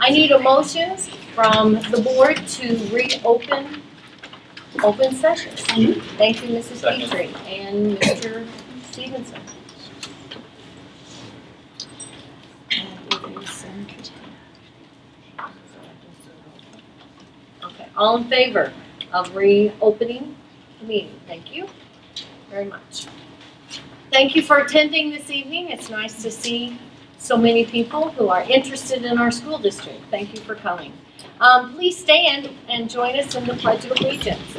I need a motion from the board to reopen open session. Thank you, Mrs. Second. Petrie and Mr. Stevenson. Okay, all in favor of reopening the meeting? Thank you very much. Thank you for attending this evening. It's nice to see so many people who are interested in our school district. Thank you for coming. Please stand and join us in the Pledge of Allegiance.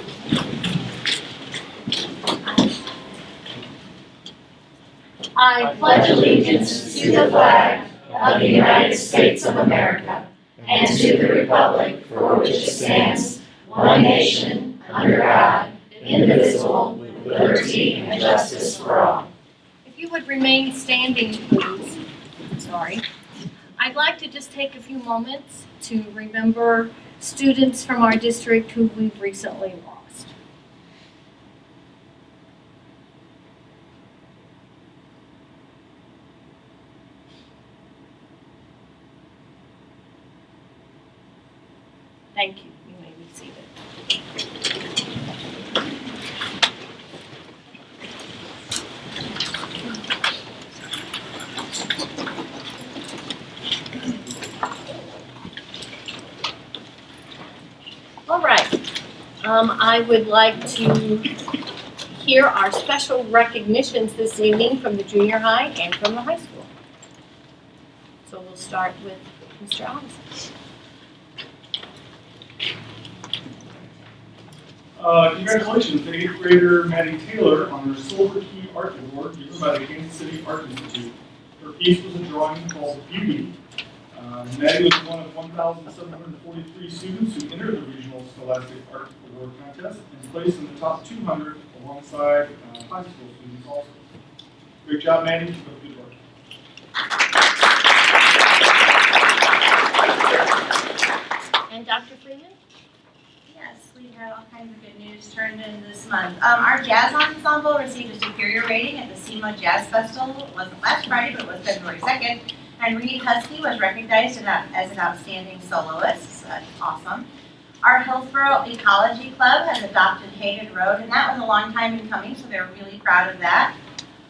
I pledge allegiance to the flag of the United States of America and to the republic for which it stands, one nation, under God, indivisible, with liberty and justice for all. If you would remain standing, please. Sorry. I'd like to just take a few moments to remember students from our district who we've recently lost. Thank you. You may be seated. All right. I would like to hear our special recognitions this evening from the junior high and from the high school. So we'll start with Mr. Allison. Congratulations to 8th grader Maddie Taylor on her Silver Key Art Award given by the Kansas City Art Institute. Her piece was a drawing called Beauty. Maddie was one of 1,743 students who entered the Regional Scholastic Art Award Contest and placed in the top 200 alongside high school students also. Great job, Maddie. Keep up the good work. And Dr. Freeman? Yes, we had all kinds of good news turned in this month. Our jazz ensemble received a superior rating at the SEMA Jazz Festival. It wasn't last Friday, but it was February 2nd. And Reed Husky was recognized as an outstanding soloist. So that's awesome. Our Hillsborough Ecology Club has adopted Hagen Road, and that was a long time in coming, so they're really proud of that.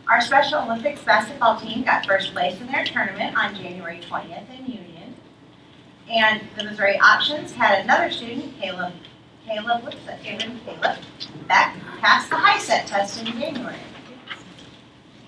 Our Special Olympics basketball team got first place in their tournament on January 20th in Union. And the Missouri Options had another student, Caleb Beck, passed the high set test in January.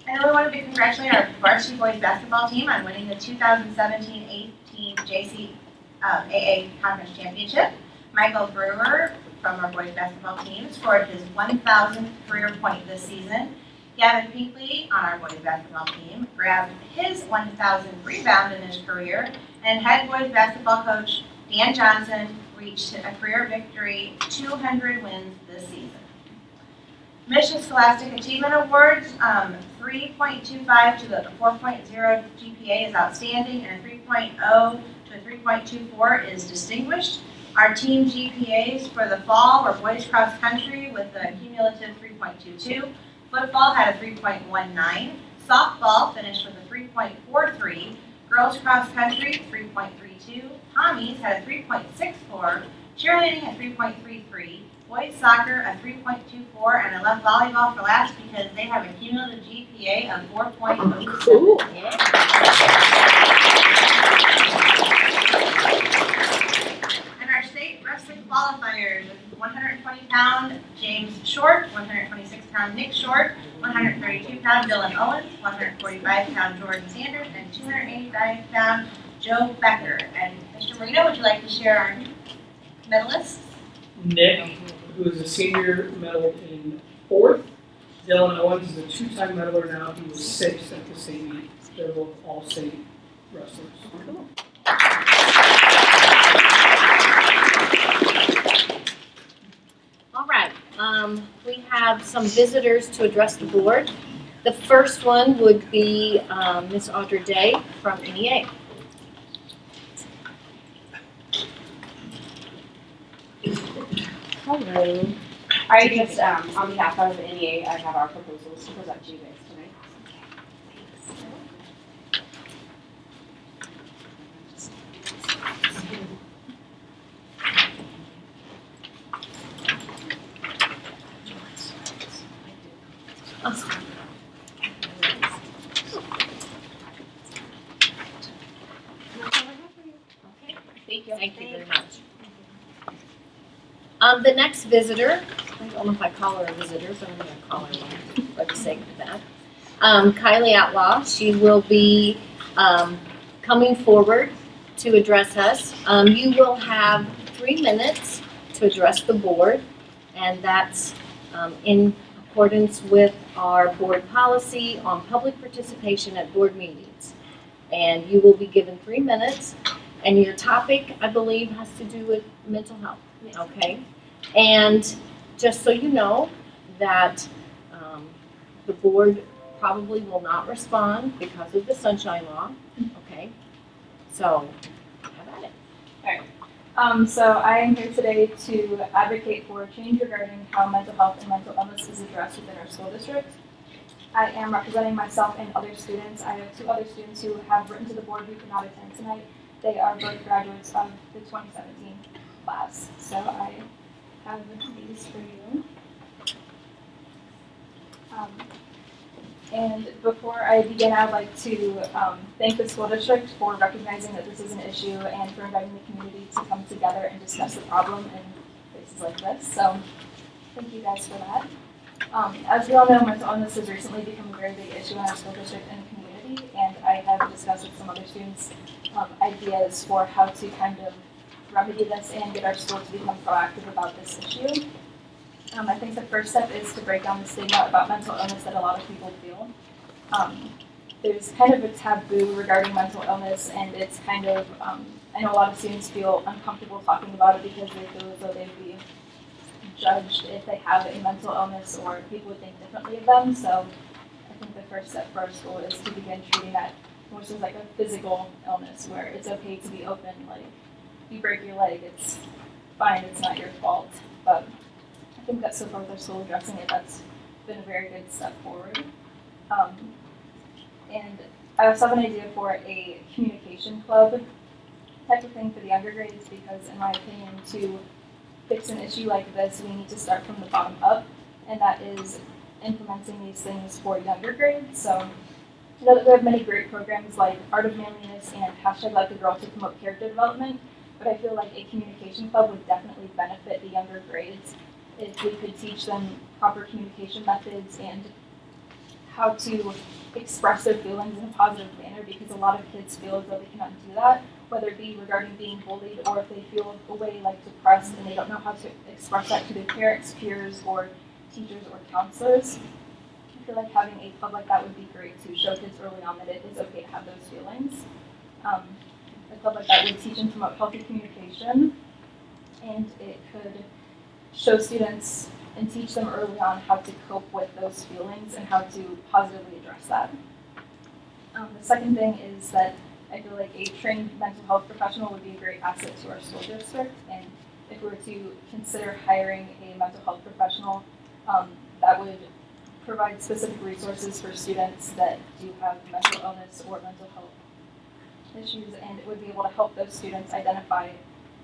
And we wanted to congratulate our varsity boys basketball team on winning the 2017-18 JCAA Conference Championship. Michael Brewer from our boys basketball team scored his 1,000th career point this season. Gavin Pinkley on our boys basketball team grabbed his 1,000th rebound in his career, and head boys basketball coach Dan Johnson reached a career victory, 200 wins this season. Mission Scholastic Achievement Awards, 3.25 to the 4.0 GPA is outstanding, and 3.0 to 3.24 is distinguished. Our team GPAs for the fall were boys cross country with a cumulative 3.22. Football had a 3.19. Softball finished with a 3.43. Girls cross country, 3.32. Tommies had a 3.64. Cheerleading a 3.33. Boys soccer a 3.24, and I left volleyball for last because they have a cumulative GPA of 4.07. Cool. And our state wrestling qualifiers: 120-pound James Short, 126-pound Nick Short, 132-pound Dylan Owens, 145-pound Jordan Sanders, and 285-pound Joe Becker. And Mr. Marino, would you like to share our medalists? Nick, who is a senior, medaled in 4th. Dylan Owens is a 2-time medaler now. He was 6th at the state meet. They're both all-state wrestlers. Cool. All right. We have some visitors to address the board. The first one would be Ms. Audra Day from NEA. Hello. I just, on behalf of NEA, I have our proposals to present to you guys tonight. Okay. Thank you. Thank you very much. The next visitor, I don't know if I call her a visitor, but I'm gonna call her one for the sake of that. Kylie Outlaw, she will be, coming forward to address us. You will have 3 minutes to address the board, and that's, in accordance with our board policy on public participation at board meetings. And you will be given 3 minutes, and your topic, I believe, has to do with mental health. Okay, and just so you know that the board probably will not respond because of the sunshine law, okay? So, have at it. So I am here today to advocate for change regarding how mental health and mental illness is addressed within our school district. I am representing myself and other students. I have 2 other students who have written to the board who could not attend tonight. They are both graduates of the 2017 class. So I have these for you. And before I begin, I would like to thank the school district for recognizing that this is an issue and for inviting the community to come together and discuss the problem in places like this. So thank you guys for that. As we all know, mental illness has recently become a very big issue in our school district and the community, and I have discussed with some other students ideas for how to kind of remedy this and get our school to become proactive about this issue. I think the first step is to break down the stigma about mental illness that a lot of people feel. There's kind of a taboo regarding mental illness, and it's kind of, I know a lot of students feel uncomfortable talking about it because they feel as though they'd be judged if they have a mental illness or people would think differently of them. So I think the first step for our school is to begin treating that more as like a physical illness where it's okay to be open, like if you break your leg, it's fine, it's not your fault. But I think that so far with our school addressing it, that's been a very good step forward. And I also have an idea for a communication club type of thing for the younger grades because in my opinion, to fix an issue like this, we need to start from the bottom up, and that is implementing these things for younger grades. So I know that we have many great programs like Art of Manliness and Hashtag Like a Girl to promote character development, but I feel like a communication club would definitely benefit the younger grades if we could teach them proper communication methods and how to express their feelings in a positive manner, because a lot of kids feel as though they cannot do that, whether it be regarding being bullied or if they feel a way like depressed and they don't know how to express that to their parents, peers, or teachers or counselors. I feel like having a club like that would be great to show kids early on that it is okay to have those feelings. A club like that would teach and promote healthy communication, and it could show students and teach them early on how to cope with those feelings and how to positively address that. The second thing is that I feel like a trained mental health professional would be a great asset to our school district, and if we were to consider hiring a mental health professional, that would provide specific resources for students that do have mental illness or mental health issues, and it would be able to help those students identify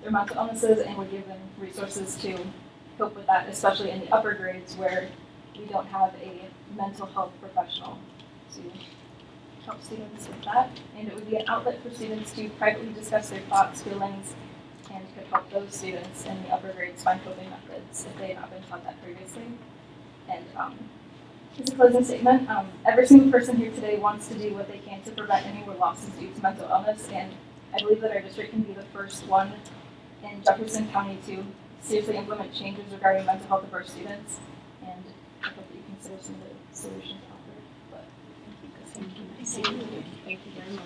their mental illnesses and would give them resources to cope with that, especially in the upper grades where we don't have a mental health professional to help students with that. And it would be an outlet for students to privately discuss their thoughts, feelings, and could help those students in the upper grades find coping methods if they have not been taught that previously. And as a closing statement, every single person here today wants to do what they can to prevent any more losses due to mental illness, and I believe that our district can be the first one in Jefferson County to seriously implement changes regarding mental health of our students, and I hope that you consider some of the solutions offered. But thank you. Thank you very much.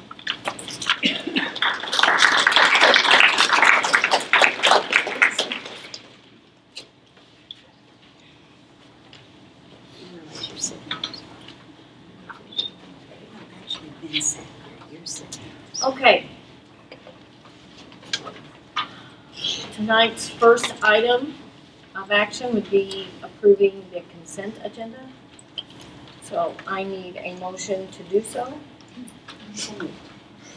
Okay. Tonight's first item of action would be approving the consent agenda. So I need a motion to do so.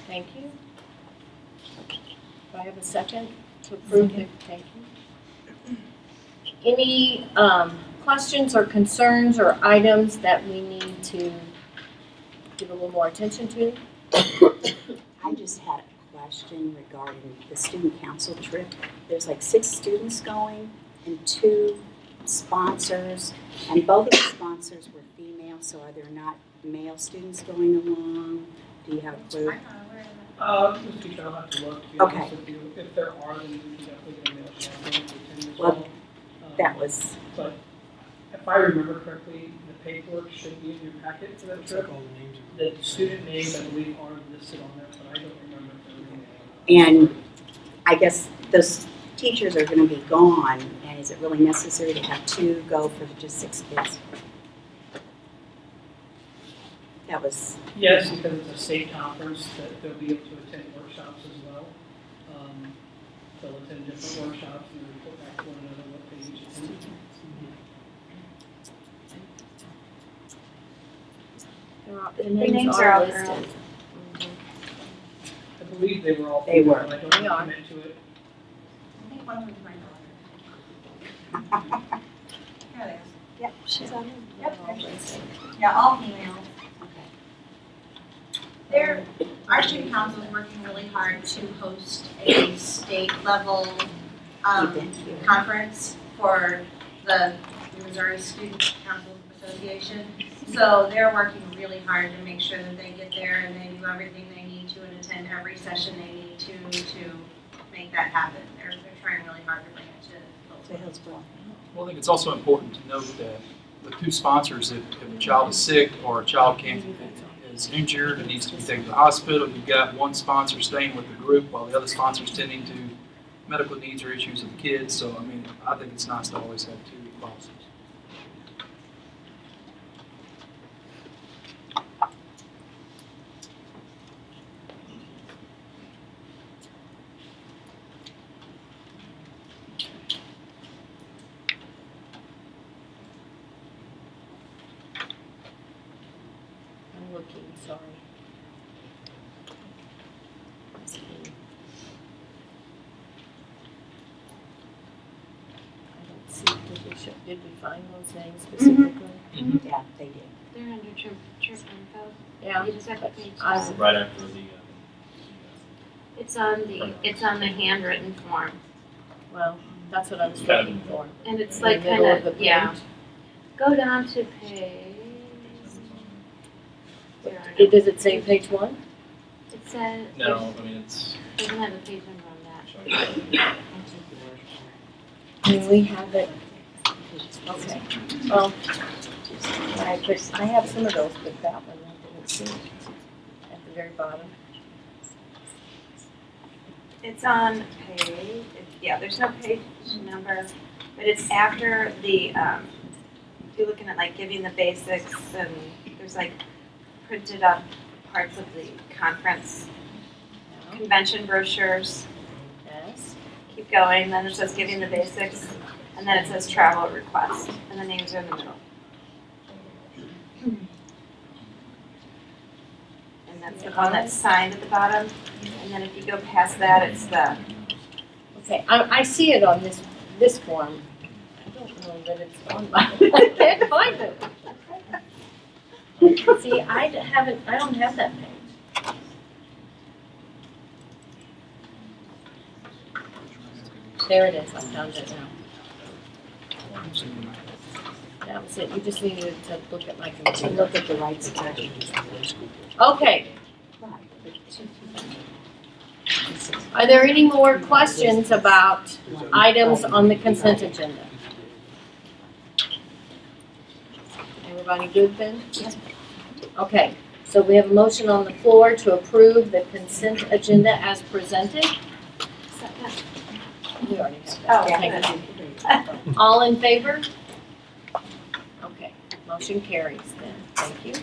Thank you. Do I have a second to approve the, thank you. Any questions or concerns or items that we need to give a little more attention to? I just had a question regarding the student council trip. There's like 6 students going and 2 sponsors, and both of the sponsors were female, so are there not male students going along? Do you have a clue? Mr. Teacher, I'll have to look, to be Okay. honest with you. If there are, then we can definitely get a male chaperone to attend as Well, well. That was, But if I remember correctly, the paperwork should be in your packet for that trip. The student names, I believe, are listed on there, but I don't remember if they're in there. and I guess those teachers are gonna be gone, and is it really necessary to have 2 go for just 6 kids? That was, Yes, because it's a state conference, that they'll be able to attend workshops as well. They'll attend different workshops and report back to one another what they each attended. The names are all listed. I believe they were all. They were. female, I don't They are. commit to it. I think one was my daughter. Here they are. yep, she's on it. Yep, there she is. Yeah, all females. Our student council is working really hard to host a state level conference for the Missouri Student Council Association. So they're working really hard to make sure that they get there and they do everything they need to and attend every session they need to make that happen. They're trying really hard to bring it to To Hillsborough. Well, I think it's also important to note that with 2 sponsors, if a child is sick or a child is injured and needs to be taken to the hospital, you've got one sponsor staying with the group while the other sponsor is tending to medical needs or issues of the kids. So, I mean, I think it's nice to always have 2 sponsors. I'm looking, sorry. I don't see, did we find those names specifically? Yeah, they did. They're under trip info. Yeah. You just have to page I- down. Right after the, It's on the handwritten form, Well, that's what I was looking for. and it's In like the middle kind the of, yeah. page. Go down to page. Where are Does it say page 1? It says. no, I mean, it's, Doesn't have a page number on that. And we have it. Okay. Well, I have some of those, but that one I didn't see at the very bottom. It's on page, there's no page number, but it's after the, if you're looking at like giving the basics and there's like printed up parts of the conference convention brochures. Yes. Keep going, then it says giving the basics, and then it says travel request, and the names are in the middle. And that's the one that's signed at the bottom, and then if you go past that, it's the, Okay, I see it on this form. I don't know that it's on my, I can't find it. See, I don't have that page. There it is, I found it now. That was it, you just needed to look at my To computer. look at the right spot. Okay, are there any more questions about items on the consent agenda? Everybody good then? Okay, so we have a motion on the floor to approve the consent agenda as presented. We already have that. Thank you. All in favor? Okay, motion carries then, thank you.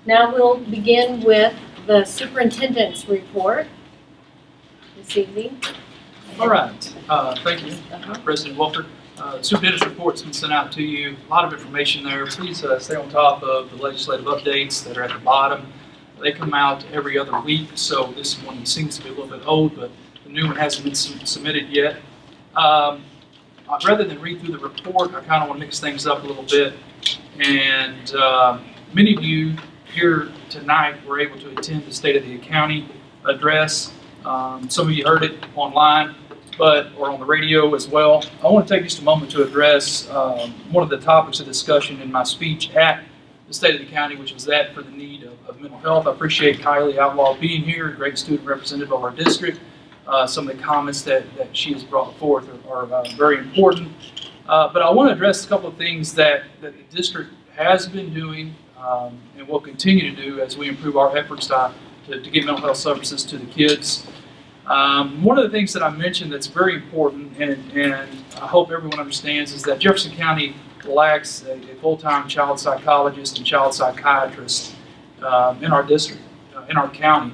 Now we'll begin with the superintendent's report this evening. All right, thank you, Uh-huh. President Wolford. The superintendent's report's been sent out to you. A lot of information there. Please stay on top of the legislative updates that are at the bottom. They come out every other week, so this one seems to be a little bit old, but the new one hasn't been submitted yet. rather than read through the report, I kind of want to mix things up a little bit. And many of you here tonight were able to attend the State of the County address. Some of you heard it online, or on the radio as well. I want to take just a moment to address one of the topics of discussion in my speech at the State of the County, which was that for the need of mental health. I appreciate Kylie Outlaw being here, a great student representative of our district. Some of the comments that she has brought forth are very important. But I want to address a couple of things that the district has been doing and will continue to do as we improve our efforts to get mental health services to the kids. One of the things that I mentioned that's very important, and I hope everyone understands, is that Jefferson County lacks a full-time child psychologist and child psychiatrist in our district, in our county.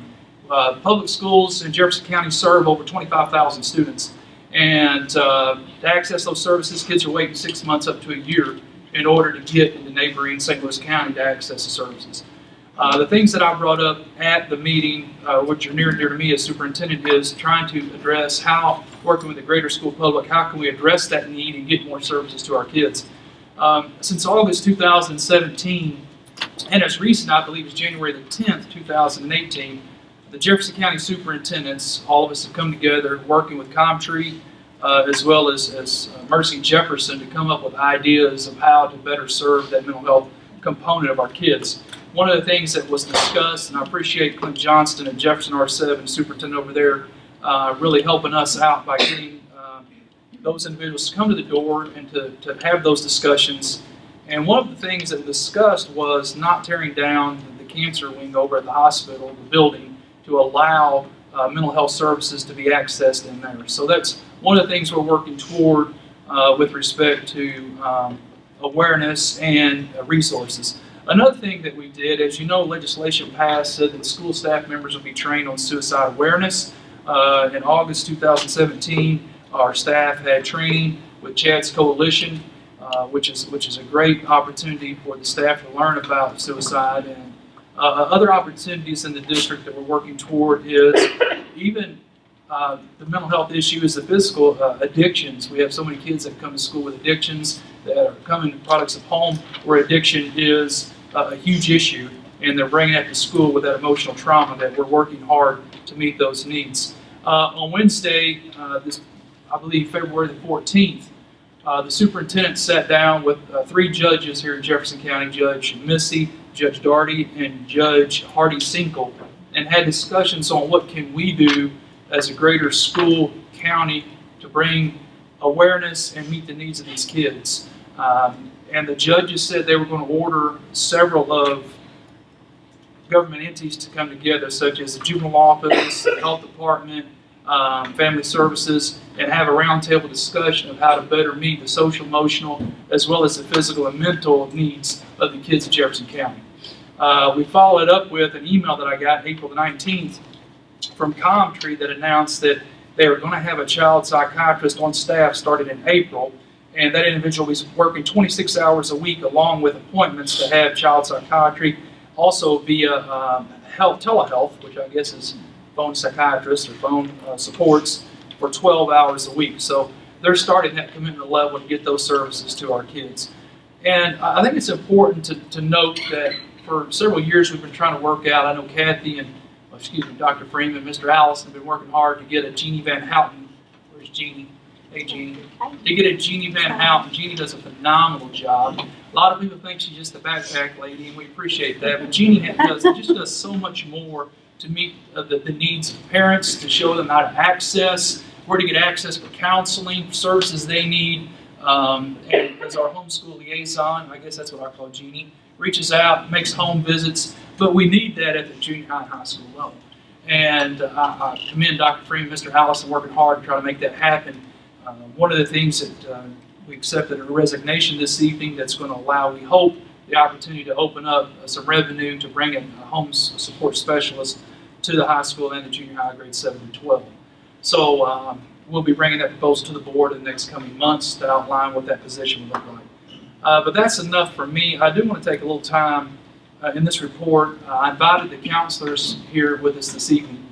Public schools in Jefferson County serve over 25,000 students, and to access those services, kids are waiting 6 months up to a year in order to get into neighboring St. Louis County to access the services. The things that I brought up at the meeting, which are near and dear to me as superintendent, is trying to address how, working with the greater school public, how can we address that need and get more services to our kids. Since August 2017, and as recent, I believe, as January the 10th, 2018, the Jefferson County superintendents, all of us have come together working with ComTree, as well as Mercy Jefferson, to come up with ideas of how to better serve that mental health component of our kids. One of the things that was discussed, and I appreciate Clint Johnston and Jefferson R7, superintendent over there, really helping us out by getting those individuals to come to the door and to have those discussions. And one of the things that was discussed was not tearing down the cancer wing over at the hospital, the building, to allow mental health services to be accessed in there. So that's one of the things we're working toward with respect to awareness and resources. Another thing that we did, as you know, legislation passed said that school staff members will be trained on suicide awareness. In August 2017, our staff had training with Chad's Coalition, which is a great opportunity for the staff to learn about suicide. And other opportunities in the district that we're working toward is even the mental health issue is the physical addictions. We have so many kids that come to school with addictions that are coming to products of home where addiction is a huge issue, and they're bringing that to school with that emotional trauma that we're working hard to meet those needs. On Wednesday, I believe February the 14th, the superintendent sat down with 3 judges here in Jefferson County, Judge Missy, Judge Daugherty, and Judge Hardy Sinkle, and had discussions on what can we do as a greater school county to bring awareness and meet the needs of these kids. And the judges said they were going to order several of government entities to come together, such as the juvenile office, the health department, family services, and have a roundtable discussion of how to better meet the social, emotional, as well as the physical and mental needs of the kids of Jefferson County. We followed up with an email that I got April the 19th from ComTree that announced that they were going to have a child psychiatrist on staff starting in April, and that individual was working 26 hours a week along with appointments to have child psychiatry, also via telehealth, which I guess is phone psychiatrists or phone supports, for 12 hours a week. So they're starting that commitment level to get those services to our kids. And I think it's important to note that for several years we've been trying to work out, I know Kathy and, Dr. Freeman, Mr. Allison have been working hard to get a Jeannie Van Houten. Where's Jeannie? Hey, Jeannie. To get a Jeannie Van Houten. Jeannie does a phenomenal job. A lot of people think she's just a backpack lady, and we appreciate that. But Jeannie does so much more to meet the needs of parents, to show them how to access, where to get access for counseling, services they need. And as our homeschool liaison, I guess that's what I call Jeannie, reaches out, makes home visits, but we need that at the junior high and high school level. And I commend Dr. Freeman, Mr. Allison, working hard to try to make that happen. One of the things that we accepted a resignation this evening that's going to allow, we hope, the opportunity to open up some revenue to bring in a home support specialist to the high school and the junior high grades 7 to 12. So we'll be bringing that proposal to the board in the next coming months to outline what that position will look like. But that's enough for me. I do want to take a little time in this report. I invited the counselors here with us this evening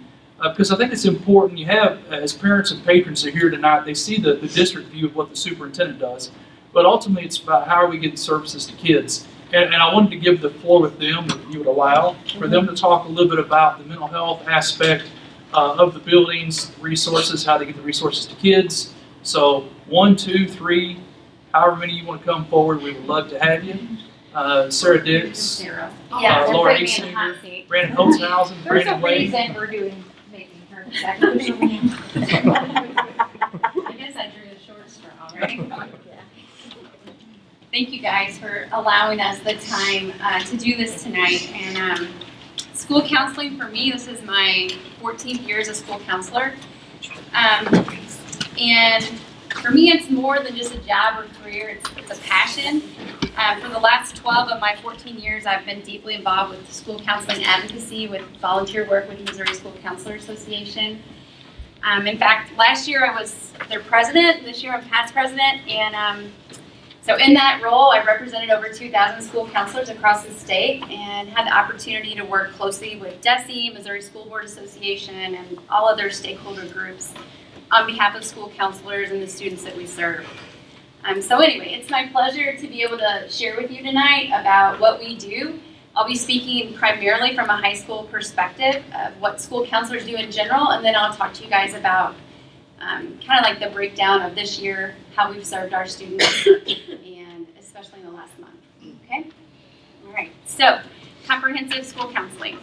because I think it's important. You have, as parents and patrons are here tonight, they see the district view of what the superintendent does, but ultimately it's about how are we getting services to kids. And I wanted to give the floor with them, if you would allow, for them to talk a little bit about the mental health aspect of the buildings, resources, how they get the resources to kids. So 1, 2, 3, however many you want to come forward, we would love to have you. Sarah Dix, Yeah, Laura they're putting me in a hot Asinger, seat. Brandon Holtzhausen, There's a Brandon Wade. reason we're doing making her second. I guess I drew the short straw, right? Thank you guys for allowing us the time to do this tonight. And school counseling for me, this is my 14th year as a school counselor. And for me, it's more than just a job or career, it's a passion. For the last 12 of my 14 years, I've been deeply involved with school counseling advocacy, with volunteer work with the Missouri School Counselor Association. In fact, last year I was their president, this year I'm past president, and so in that role, I represented over 2,000 school counselors across the state and had the opportunity to work closely with DESE, Missouri School Board Association, and all other stakeholder groups on behalf of school counselors and the students that we serve. So anyway, it's my pleasure to be able to share with you tonight about what we do. I'll be speaking primarily from a high school perspective of what school counselors do in general, and then I'll talk to you guys about kind of like the breakdown of this year, how we've served our students, and especially in the last month. Okay? All right. So, comprehensive school counseling.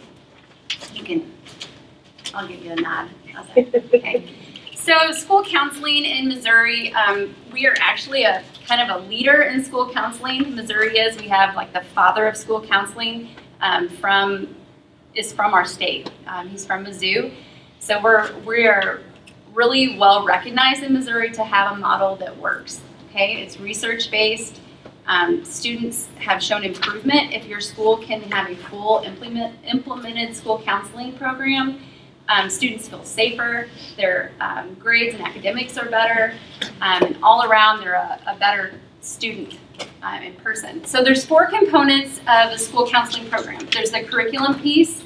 I'll give you a nod. Okay. So, school counseling in Missouri, we are actually a kind of a leader in school counseling. Missouri is. We have like the father of school counseling from our state. He's from Mizzou. So we are really well recognized in Missouri to have a model that works. Okay, it's research based. Students have shown improvement if your school can have a full implemented school counseling program. Students feel safer, their grades and academics are better, and all around they're a better student in person. So there's 4 components of the school counseling program. There's the curriculum piece,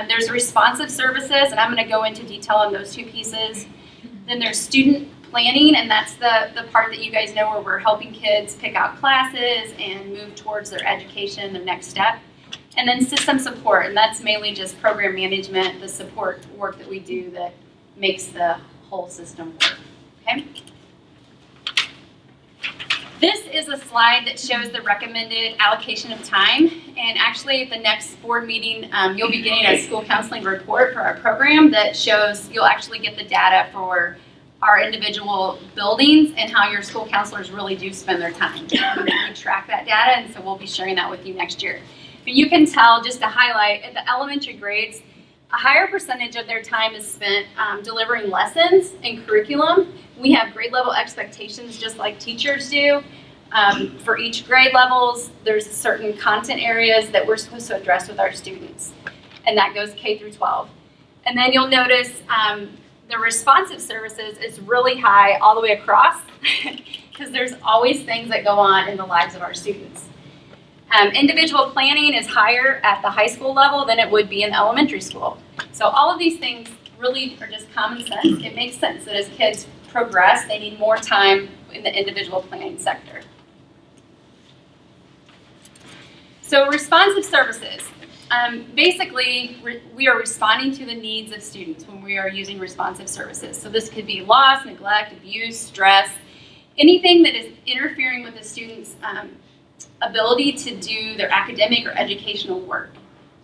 there's responsive services, and I'm going to go into detail on those 2 pieces. Then there's student planning, and that's the part that you guys know where we're helping kids pick out classes and move towards their education, their next step. And then system support, and that's mainly just program management, the support work that we do that makes the whole system work. Okay? This is a slide that shows the recommended allocation of time, and actually at the next board meeting, you'll be getting a school counseling report for our program that shows you'll actually get the data for our individual buildings and how your school counselors really do spend their time. We track that data, and so we'll be sharing that with you next year. But you can tell, just to highlight, at the elementary grades, a higher percentage of their time is spent delivering lessons and curriculum. We have grade level expectations just like teachers do. For each grade levels, there's certain content areas that we're supposed to address with our students. And that goes K through 12. And then you'll notice the responsive services is really high all the way across because there's always things that go on in the lives of our students. Individual planning is higher at the high school level than it would be in elementary school. So all of these things really are just common sense. It makes sense that as kids progress, they need more time in the individual planning sector. So responsive services. Basically, we are responding to the needs of students when we are using responsive services. So this could be loss, neglect, abuse, stress, anything that is interfering with the student's ability to do their academic or educational work,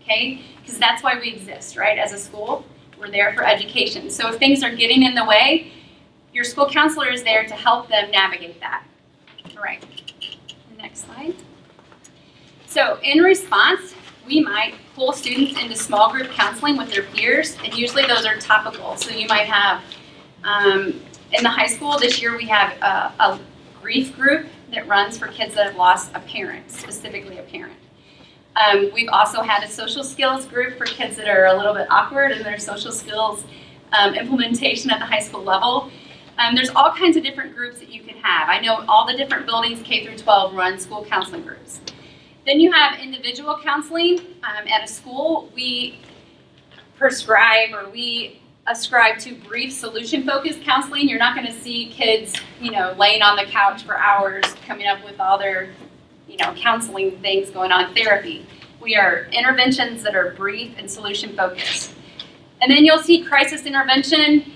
okay? Because that's why we exist, right? As a school, we're there for education. So if things are getting in the way, your school counselor is there to help them navigate that. All right, next slide. So in response, we might pull students into small group counseling with their peers, and usually those are topical. So you might have, in the high school this year, we have a grief group that runs for kids that have lost a parent, specifically a parent. We've also had a social skills group for kids that are a little bit awkward in their social skills implementation at the high school level. There's all kinds of different groups that you can have. I know all the different buildings, K through 12, run school counseling groups. Then you have individual counseling at a school. We prescribe or we ascribe to brief solution-focused counseling. You're not going to see kids, laying on the couch for hours coming up with all their, counseling things going on, therapy. We are interventions that are brief and solution-focused. And then you'll see crisis intervention,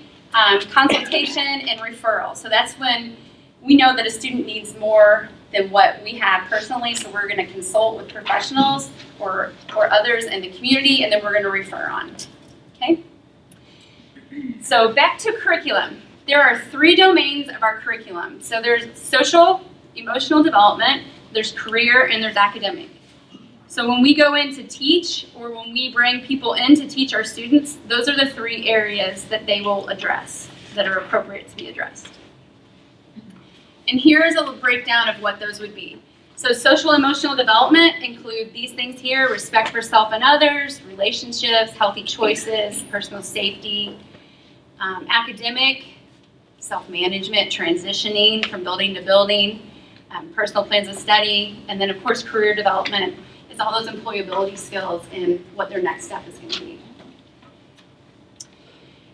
consultation, and referral. So that's when we know that a student needs more than what we have personally, so we're going to consult with professionals or others in the community, and then we're going to refer on. Okay? So back to curriculum. There are 3 domains of our curriculum. So there's social, emotional development, there's career, and there's academic. So when we go in to teach, or when we bring people in to teach our students, those are the 3 areas that they will address, that are appropriate to be addressed. And here's a breakdown of what those would be. So social emotional development include these things here: respect for self and others, relationships, healthy choices, personal safety, academic, self-management, transitioning from building to building, personal plans of study, and then of course career development is all those employability skills and what their next step is going to be.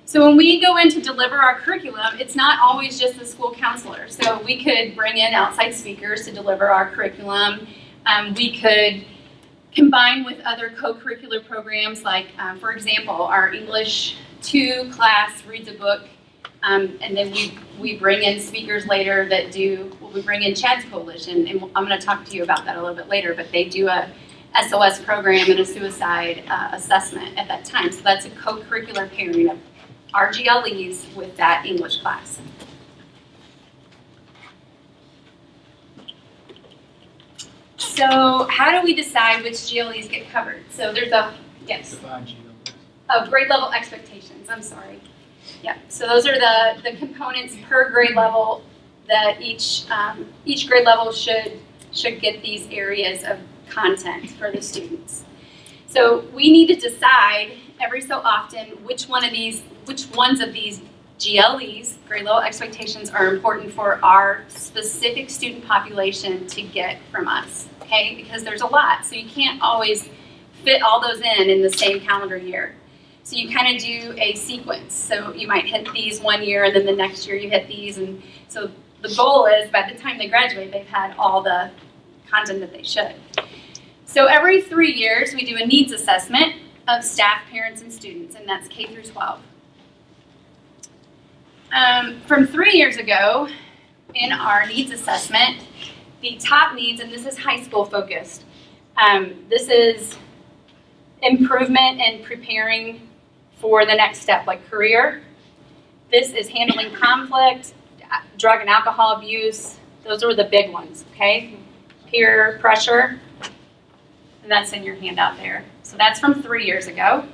So when we go in to deliver our curriculum, it's not always just the school counselor. So we could bring in outside speakers to deliver our curriculum. We could combine with other co-curricular programs, like, for example, our English 2 class reads a book, and then we bring in speakers later that we bring in Chad's Coalition, and I'm going to talk to you about that a little bit later, but they do a SOS program and a suicide assessment at that time. So that's a co-curricular pairing of our GLEs with that English class. So how do we decide which GLEs get covered? So there's Define GLEs. grade level expectations, I'm sorry. Yeah, so those are the components per grade level that each grade level should get these areas of content for the students. So we need to decide every so often which ones of these GLEs, grade level expectations, are important for our specific student population to get from us, okay? Because there's a lot, so you can't always fit all those in the same calendar year. So you kind of do a sequence. So you might hit these one year, and then the next year you hit these, and so the goal is by the time they graduate, they've had all the content that they should. So every 3 years, we do a needs assessment of staff, parents, and students, and that's K through 12. From 3 years ago, in our needs assessment, the top needs, and this is high school focused, this is improvement in preparing for the next step, like career. This is handling conflict, drug and alcohol abuse. Those are the big ones, okay? Peer pressure, and that's in your handout there. So that's from 3 years ago.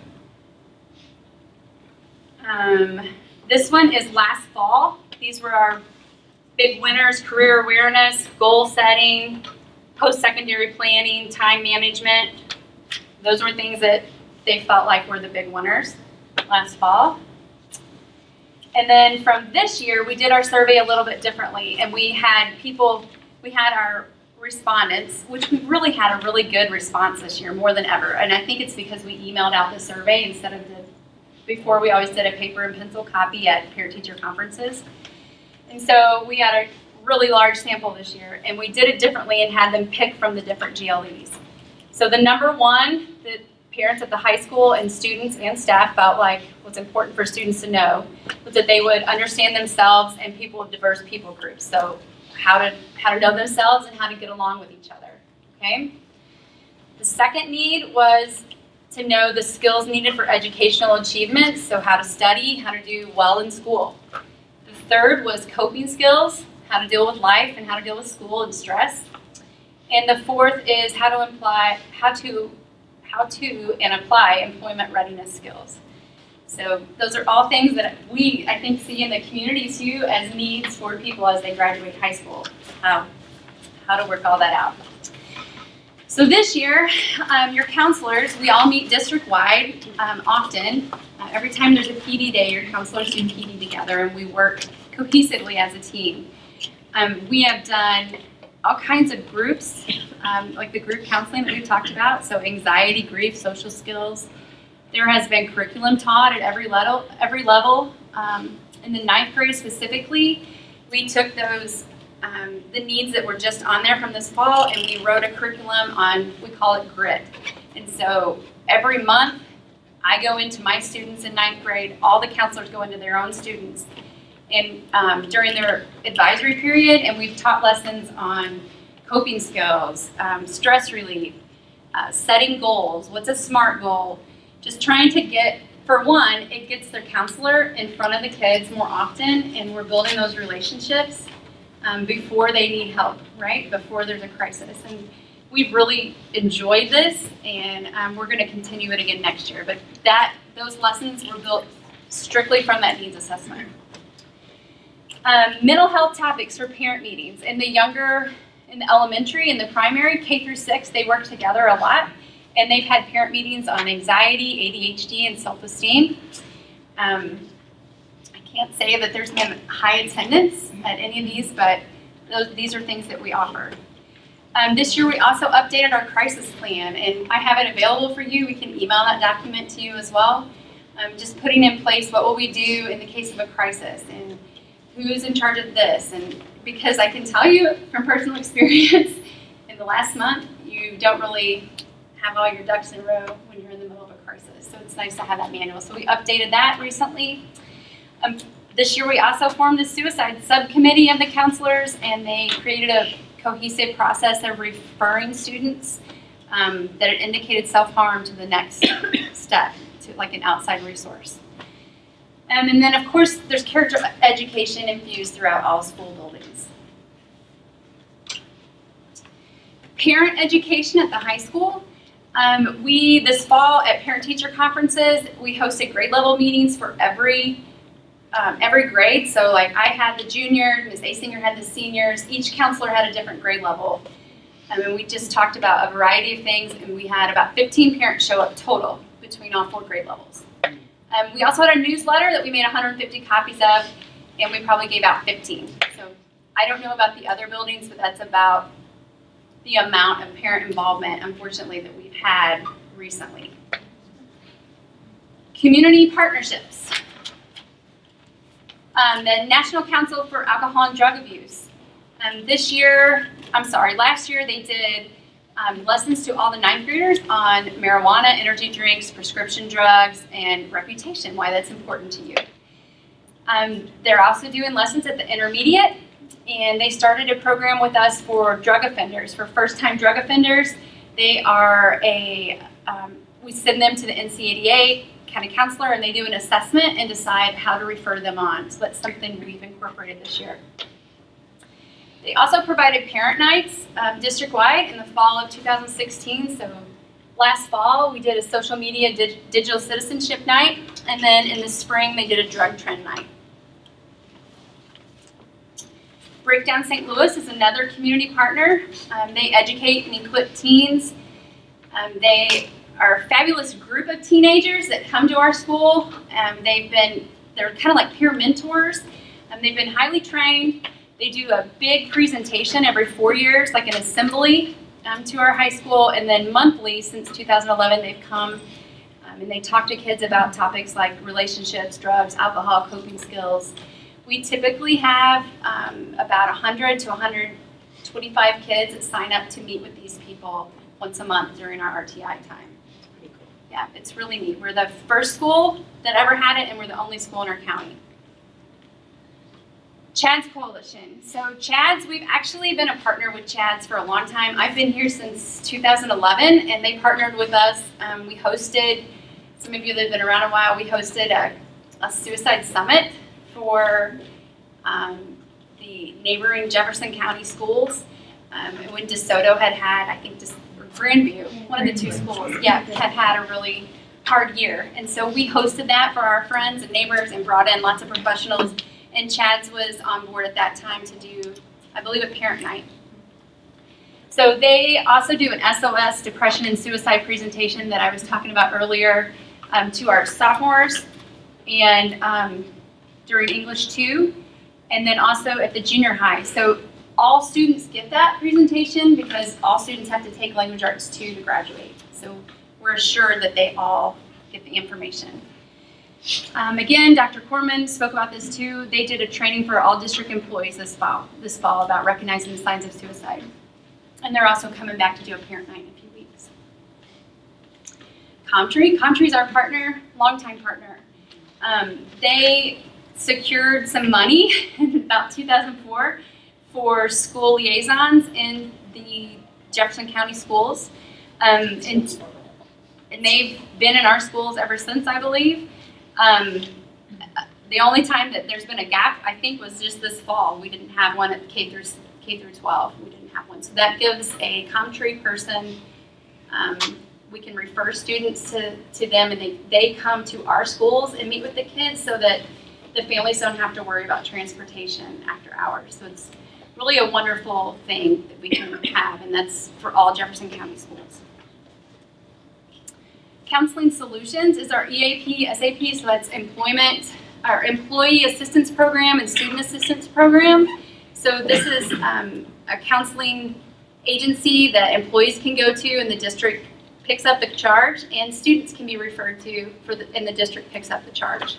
This one is last fall. These were our big winners: career awareness, goal setting, post-secondary planning, time management. Those were things that they felt like were the big winners last fall. And then from this year, we did our survey a little bit differently, and we had our respondents, which we really had a really good response this year, more than ever. And I think it's because we emailed out the survey instead of before we always did a paper and pencil copy at parent-teacher conferences. And so we had a really large sample this year, and we did it differently and had them pick from the different GLEs. So the number one that parents at the high school and students and staff felt like was important for students to know was that they would understand themselves and people of diverse people groups. So how to know themselves and how to get along with each other, okay? The second need was to know the skills needed for educational achievement, so how to study, how to do well in school. The third was coping skills, how to deal with life and how to deal with school and stress. And the fourth is how to apply employment readiness skills. So those are all things that we, I think, see in the community too as needs for people as they graduate high school, how to work all that out. So this year, your counselors, we all meet district-wide often. Every time there's a PD day, your counselors do PD together, and we work cohesively as a team. We have done all kinds of groups, like the group counseling that we've talked about, so anxiety, grief, social skills, There has been curriculum taught at every level. In the 9th grade specifically, we took those the needs that were just on there from this fall, and we wrote a curriculum on, we call it grit. And so every month, I go into my students in 9th grade, all the counselors go into their own students, and during their advisory period, and we've taught lessons on coping skills, stress relief, setting goals, what's a SMART goal, just trying to get, for one, it gets their counselor in front of the kids more often, and we're building those relationships before they need help, right? Before there's a crisis. And we've really enjoyed this, and we're going to continue it again next year. But those lessons were built strictly from that needs assessment. Mental health topics for parent meetings. In the elementary and the primary, K through 6, they work together a lot. And they've had parent meetings on anxiety, ADHD, and self-esteem. I can't say that there's been high attendance at any of these, but these are things that we offer. This year we also updated our crisis plan, and I have it available for you. We can email that document to you as well. Just putting in place what will we do in the case of a crisis, and who's in charge of this. And because I can tell you from personal experience, in the last month, you don't really have all your ducks in a row when you're in the middle of a crisis. So it's nice to have that manual. So we updated that recently. This year we also formed the suicide subcommittee of the counselors, and they created a cohesive process of referring students that had indicated self-harm to the next step, to like an outside resource. And then of course there's character education infused throughout all school buildings. Parent education at the high school. This fall at parent-teacher conferences, we hosted grade level meetings for every grade. So like I had the juniors, Ms. Asinger had the seniors, each counselor had a different grade level. And we just talked about a variety of things, and we had about 15 parents show up total between all 4 grade levels. We also had a newsletter that we made 150 copies of, and we probably gave out 15. So I don't know about the other buildings, but that's about the amount of parent involvement, unfortunately, that we've had recently. Community partnerships. The National Council for Alcohol and Drug Abuse. Last year they did lessons to all the 9th graders on marijuana, energy drinks, prescription drugs, and reputation, why that's important to you. They're also doing lessons at the intermediate, and they started a program with us for drug offenders, for first-time drug offenders. They are we send them to the NCADA county counselor, and they do an assessment and decide how to refer them on. So that's something we've incorporated this year. They also provided parent nights district-wide in the fall of 2016. So last fall, we did a social media digital citizenship night, and then in the spring, they did a drug trend night. Breakdown St. Louis is another community partner. They educate and equip teens. They are a fabulous group of teenagers that come to our school. They're kind of like peer mentors. They've been highly trained. They do a big presentation every 4 years, like an assembly to our high school, and then monthly since 2011 they've come and they talk to kids about topics like relationships, drugs, alcohol, coping skills. We typically have about 100 to 125 kids that sign up to meet with these people once a month during our RTI time. Yeah, it's really neat. We're the first school that ever had it, and we're the only school in our county. CHADS Coalition. So CHADS, we've actually been a partner with CHADS for a long time. I've been here since 2011, and they partnered with us. We hosted, some of you that have been around a while, we hosted a suicide summit for the neighboring Jefferson County schools. When DeSoto had, I think, or Grandview, one of the 2 schools, had a really hard year. And so we hosted that for our friends and neighbors and brought in lots of professionals. And CHADS was on board at that time to do, I believe, a parent night. So they also do an SOS depression and suicide presentation that I was talking about earlier to our sophomores and during English 2, and then also at the junior high. So all students get that presentation because all students have to take language arts 2 to graduate. So we're assured that they all get the information. Again, Dr. Corman spoke about this too. They did a training for all district employees this fall about recognizing the signs of suicide. And they're also coming back to do a parent night in a few weeks. Comtree is our partner, longtime partner. They secured some money in about 2004 for school liaisons in the Jefferson County schools. And they've been in our schools ever since, I believe. The only time that there's been a gap, I think, was just this fall. We didn't have one at K through 12. We didn't have one. So that gives a Comtree person, we can refer students to them, and they come to our schools and meet with the kids so that the families don't have to worry about transportation after hours. So it's really a wonderful thing that we can have, and that's for all Jefferson County schools. Counseling Solutions is our EAP, SAP, so that's our Employee Assistance Program and Student Assistance Program. So this is a counseling agency that employees can go to, and the district picks up the charge, and students can be referred to and the district picks up the charge.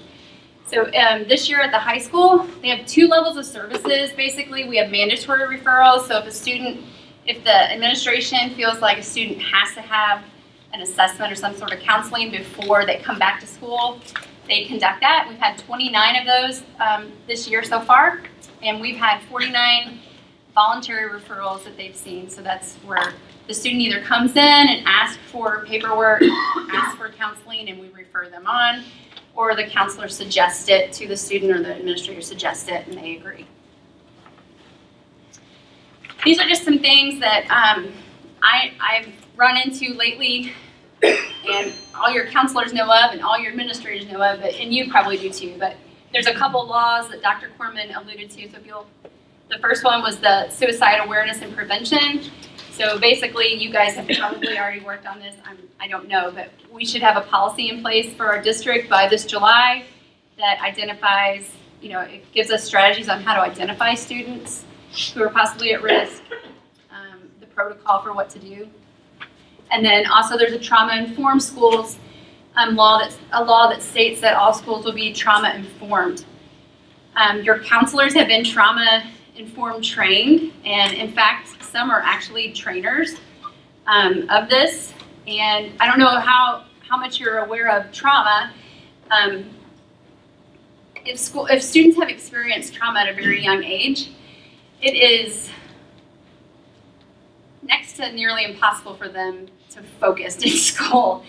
So this year at the high school, they have 2 levels of services. Basically, we have mandatory referrals. So if the administration feels like a student has to have an assessment or some sort of counseling before they come back to school, they conduct that. We've had 29 of those this year so far, and we've had 49 voluntary referrals that they've seen. So that's where the student either comes in and asks for paperwork, asks for counseling, and we refer them on, or the counselor suggests it to the student, or the administrator suggests it and they agree. These are just some things that I've run into lately, and all your counselors know of and all your administrators know of, and you probably do too, but there's a couple laws that Dr. Corman alluded to. So the first one was the suicide awareness and prevention. So basically, you guys have probably already worked on this. I don't know, but we should have a policy in place for our district by this July that identifies, it gives us strategies on how to identify students who are possibly at risk, the protocol for what to do. And then also there's a trauma-informed schools law that states that all schools will be trauma-informed. Your counselors have been trauma-informed trained, and in fact, some are actually trainers of this. And I don't know how much you're aware of trauma. If students have experienced trauma at a very young age, it is next to nearly impossible for them to focus in school,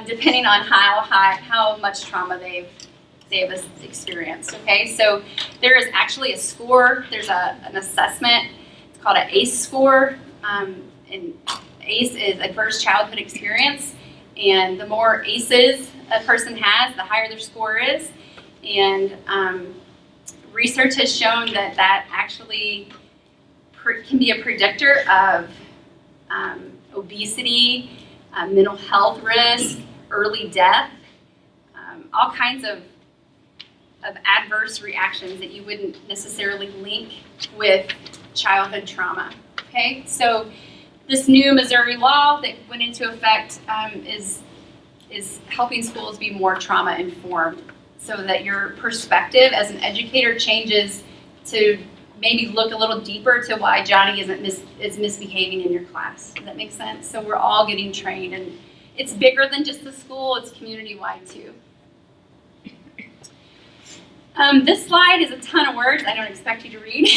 depending on how much trauma they've experienced. Okay, so there is actually a score. There's an assessment. It's called an ACE score, and ACE is Adverse Childhood Experience. And the more ACEs a person has, the higher their score is. And research has shown that actually can be a predictor of obesity, mental health risk, early death, all kinds of adverse reactions that you wouldn't necessarily link with childhood trauma. Okay, so this new Missouri law that went into effect is helping schools be more trauma informed, so that your perspective as an educator changes to maybe look a little deeper to why Johnny is misbehaving in your class. Does that make sense? So we're all getting trained, and it's bigger than just the school, it's community-wide too. This slide is a ton of words. I don't expect you to read.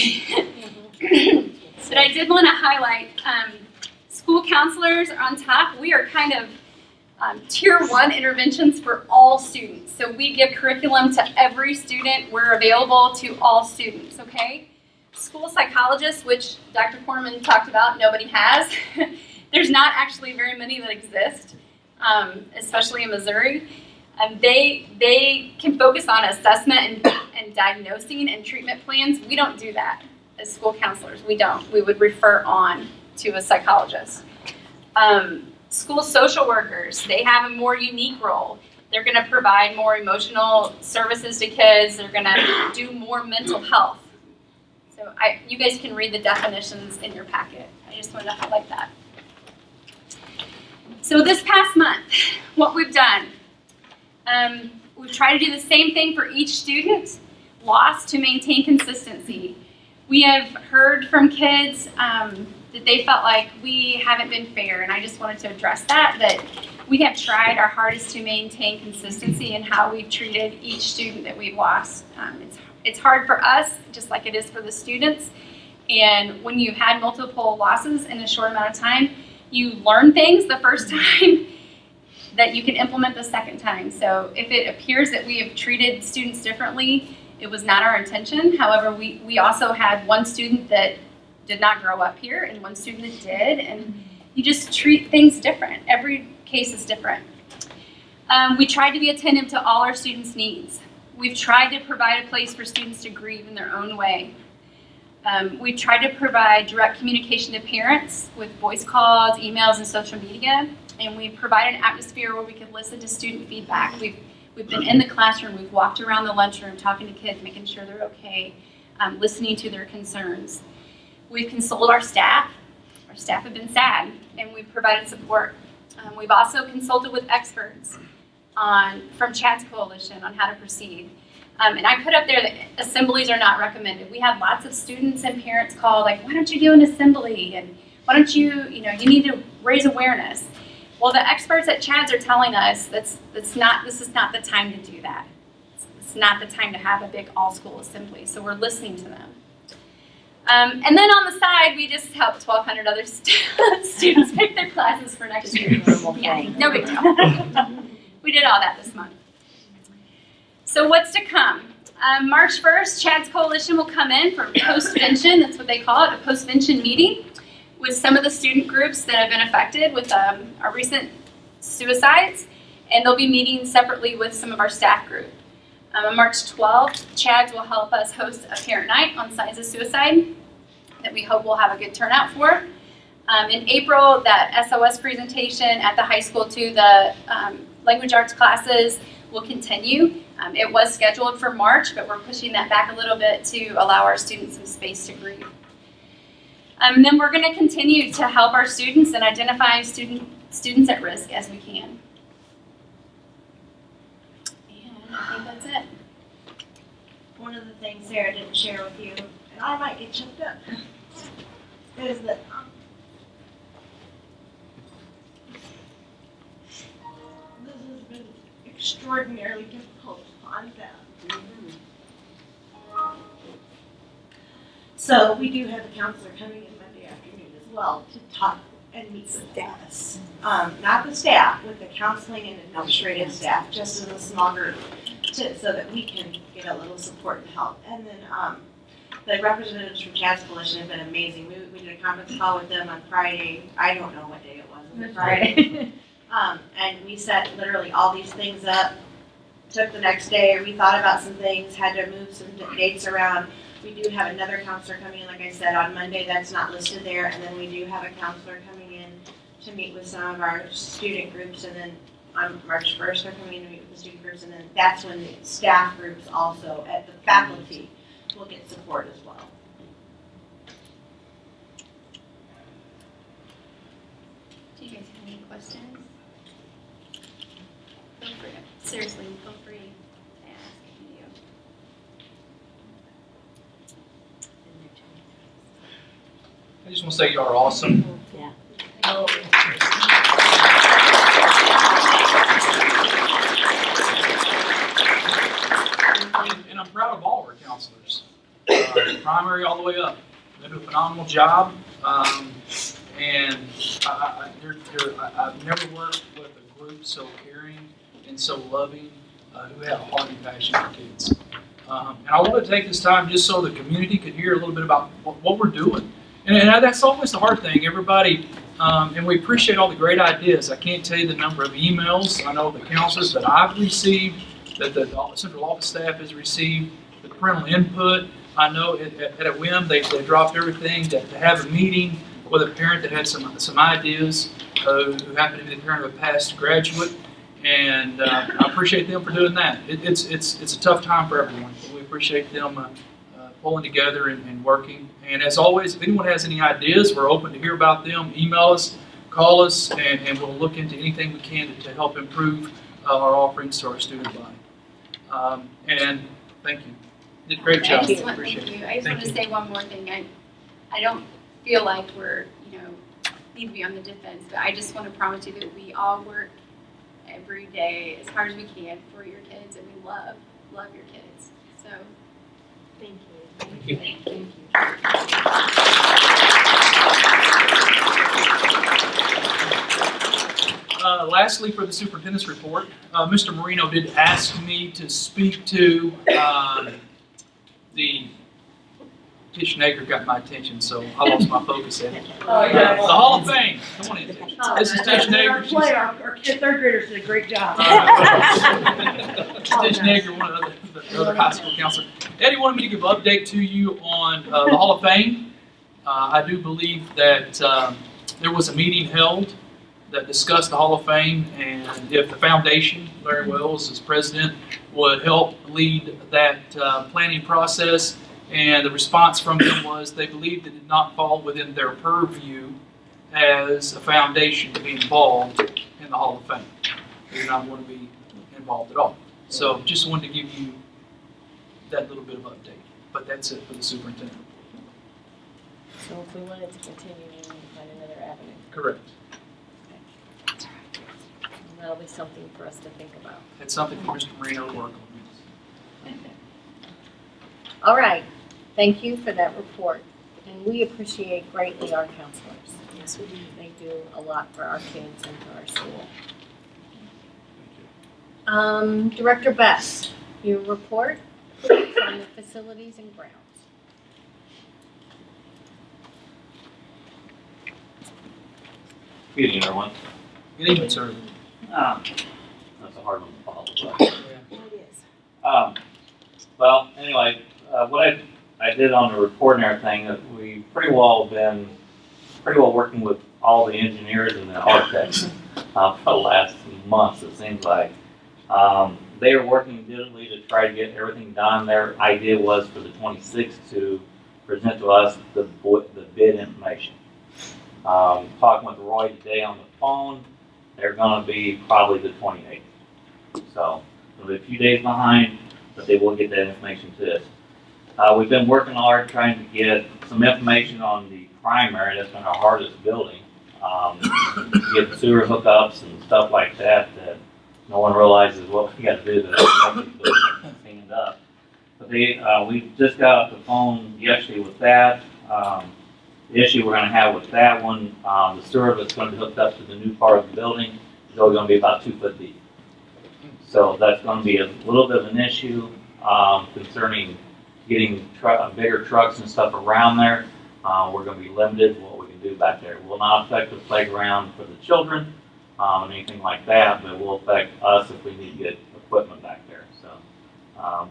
But I did want to highlight school counselors are on top. We are kind of tier 1 interventions for all students. So we give curriculum to every student. We're available to all students, okay? School psychologists, which Dr. Corman talked about, nobody has. There's not actually very many that exist, especially in Missouri. They can focus on assessment and diagnosing and treatment plans. We don't do that as school counselors. We don't. We would refer on to a psychologist. School social workers, they have a more unique role. They're going to provide more emotional services to kids. They're going to do more mental health. So you guys can read the definitions in your packet. I just wanted to highlight that. So this past month, what we've done, We've tried to do the same thing for each student, lost to maintain consistency. We have heard from kids that they felt like we haven't been fair, and I just wanted to address that we have tried our hardest to maintain consistency in how we've treated each student that we've lost. It's hard for us, just like it is for the students, and when you've had multiple losses in a short amount of time, you learn things the first time that you can implement the second time. So if it appears that we have treated students differently, it was not our intention. However, we also had one student that did not grow up here and one student that did, and you just treat things different. Every case is different. We tried to be attentive to all our students' needs. We've tried to provide a place for students to grieve in their own way. We tried to provide direct communication to parents with voice calls, emails, and social media, and we provided an atmosphere where we could listen to student feedback. We've been in the classroom, we've walked around the lunchroom talking to kids, making sure they're okay, listening to their concerns. We've consoled our staff. Our staff have been sad, and we've provided support. We've also consulted with experts from Chad's Coalition on how to proceed. And I put up there that assemblies are not recommended. We had lots of students and parents call, like, why don't you do an assembly? And why don't you need to raise awareness. Well, the experts at Chad's are telling us this is not the time to do that. It's not the time to have a big all-school assembly, so we're listening to them. And then on the side, we just helped 1,200 other students pick their classes for next year. Yeah, no big deal. We did all that this month. So what's to come? March 1st, Chad's Coalition will come in for post-vention, that's what they call it, a post-vention meeting with some of the student groups that have been affected with our recent suicides, and they'll be meeting separately with some of our staff group. On March 12th, Chad's will help us host a parent night on signs of suicide that we hope we'll have a good turnout for. In April, that SOS presentation at the high school to the language arts classes will continue. It was scheduled for March, but we're pushing that back a little bit to allow our students some space to grieve. And then we're going to continue to help our students and identify students at risk as we can. And I think that's it. One of the things Sarah didn't share with you, and I might get choked up, is that this has been extraordinarily difficult on them. So we do have a counselor coming in Monday afternoon as well to talk and meet with us. Not the staff, with the counseling and administrative staff, just in a small group, so that we can get a little support and help. And then the representatives from Chad's Coalition have been amazing. We did a conference call with them on Friday. I don't know what day it was Friday. And we set literally all these things up. Took the next day, we thought about some things, had to move some dates around. We do have another counselor coming in, like I said, on Monday. That's not listed there. And then we do have a counselor coming in to meet with some of our student groups. And then on March 1st, they're coming in to meet with the student groups. And then that's when the staff groups also, at the faculty, will get support as well. Do you guys have any questions? Feel free. Seriously, feel free to ask any of you. I just want to say you are awesome. Yeah. And I'm proud of all of our counselors, primary all the way up. They do a phenomenal job, and I've never worked with a group so caring and so loving, who have a heart and passion for kids. And I want to take this time just so the community could hear a little bit about what we're doing. And that's always the hard thing. Everybody, and we appreciate all the great ideas. I can't tell you the number of emails I know the counselors that I've received, that the central office staff has received, the parental input. I know at a whim they dropped everything to have a meeting with a parent that had some ideas, who happened to be the parent of a past graduate. And I appreciate them for doing that. It's a tough time for everyone, but we appreciate them pulling together and working. And as always, if anyone has any ideas, we're open to hear about them. Email us, call us, and we'll look into anything we can to help improve our offerings to our student body. And thank you. Did a great job. Thank you. Appreciate it. I just Thank want to you. say one more thing. I don't feel like we're, need to be on the defense, but I just want to promise you that we all work every day as hard as we can for your kids, and we love your kids. So, Thank Thank you. you. Thank you. Lastly, for the superintendent's report, Mr. Marino did ask me to speak to the Tish Nager got my attention, so I lost my focus there. Oh, yeah. The Hall of Fame. Come on in. Tish. This is Tish Nager. She's- Our kid third graders did a great job. Tish Nager, one of the other high school counselors. Eddie wanted me to give an update to you on the Hall of Fame. I do believe that there was a meeting held that discussed the Hall of Fame, and if the foundation, Larry Wells as president, would help lead that planning process. And the response from them was they believed it did not fall within their purview as a foundation to be involved in the Hall of Fame. They do not want to be involved at all. So just wanted to give you that little bit of update. But that's it for the superintendent. So if we wanted to continue, we need to find another avenue. Correct. And that'll be something for us to think about. That's something for Mr. Marino to work on. All right, thank you for that report. And we appreciate greatly our counselors. Yes, we do. They do a lot for our kids and for our school. Director Best, your report please, on the facilities and grounds. Good evening, everyone. Good evening, sir. That's a hard one to follow. But, It is. well, anyway, what I did on the report and everything, that we pretty well working with all the engineers and the architects for the last months, it seems like. They are working diligently to try to get everything done. Their idea was for the 26th to present to us the bid information. Talking with Roy today on the phone, they're going to be probably the 28th. So it'll be a few days behind, but they will get that information to us. We've been working hard trying to get some information on the primary. That's been our hardest building. Get sewer hookups and stuff like that that no one realizes what we got to do to make these buildings stand up. But we just got off the phone yesterday with that. The issue we're going to have with that one, the sewer that's going to be hooked up to the new part of the building is only going to be about 2 foot deep. So that's going to be a little bit of an issue concerning getting bigger trucks and stuff around there. We're going to be limited what we can do back there. It will not affect the playground for the children and anything like that, but it will affect us if we need to get equipment back there. So,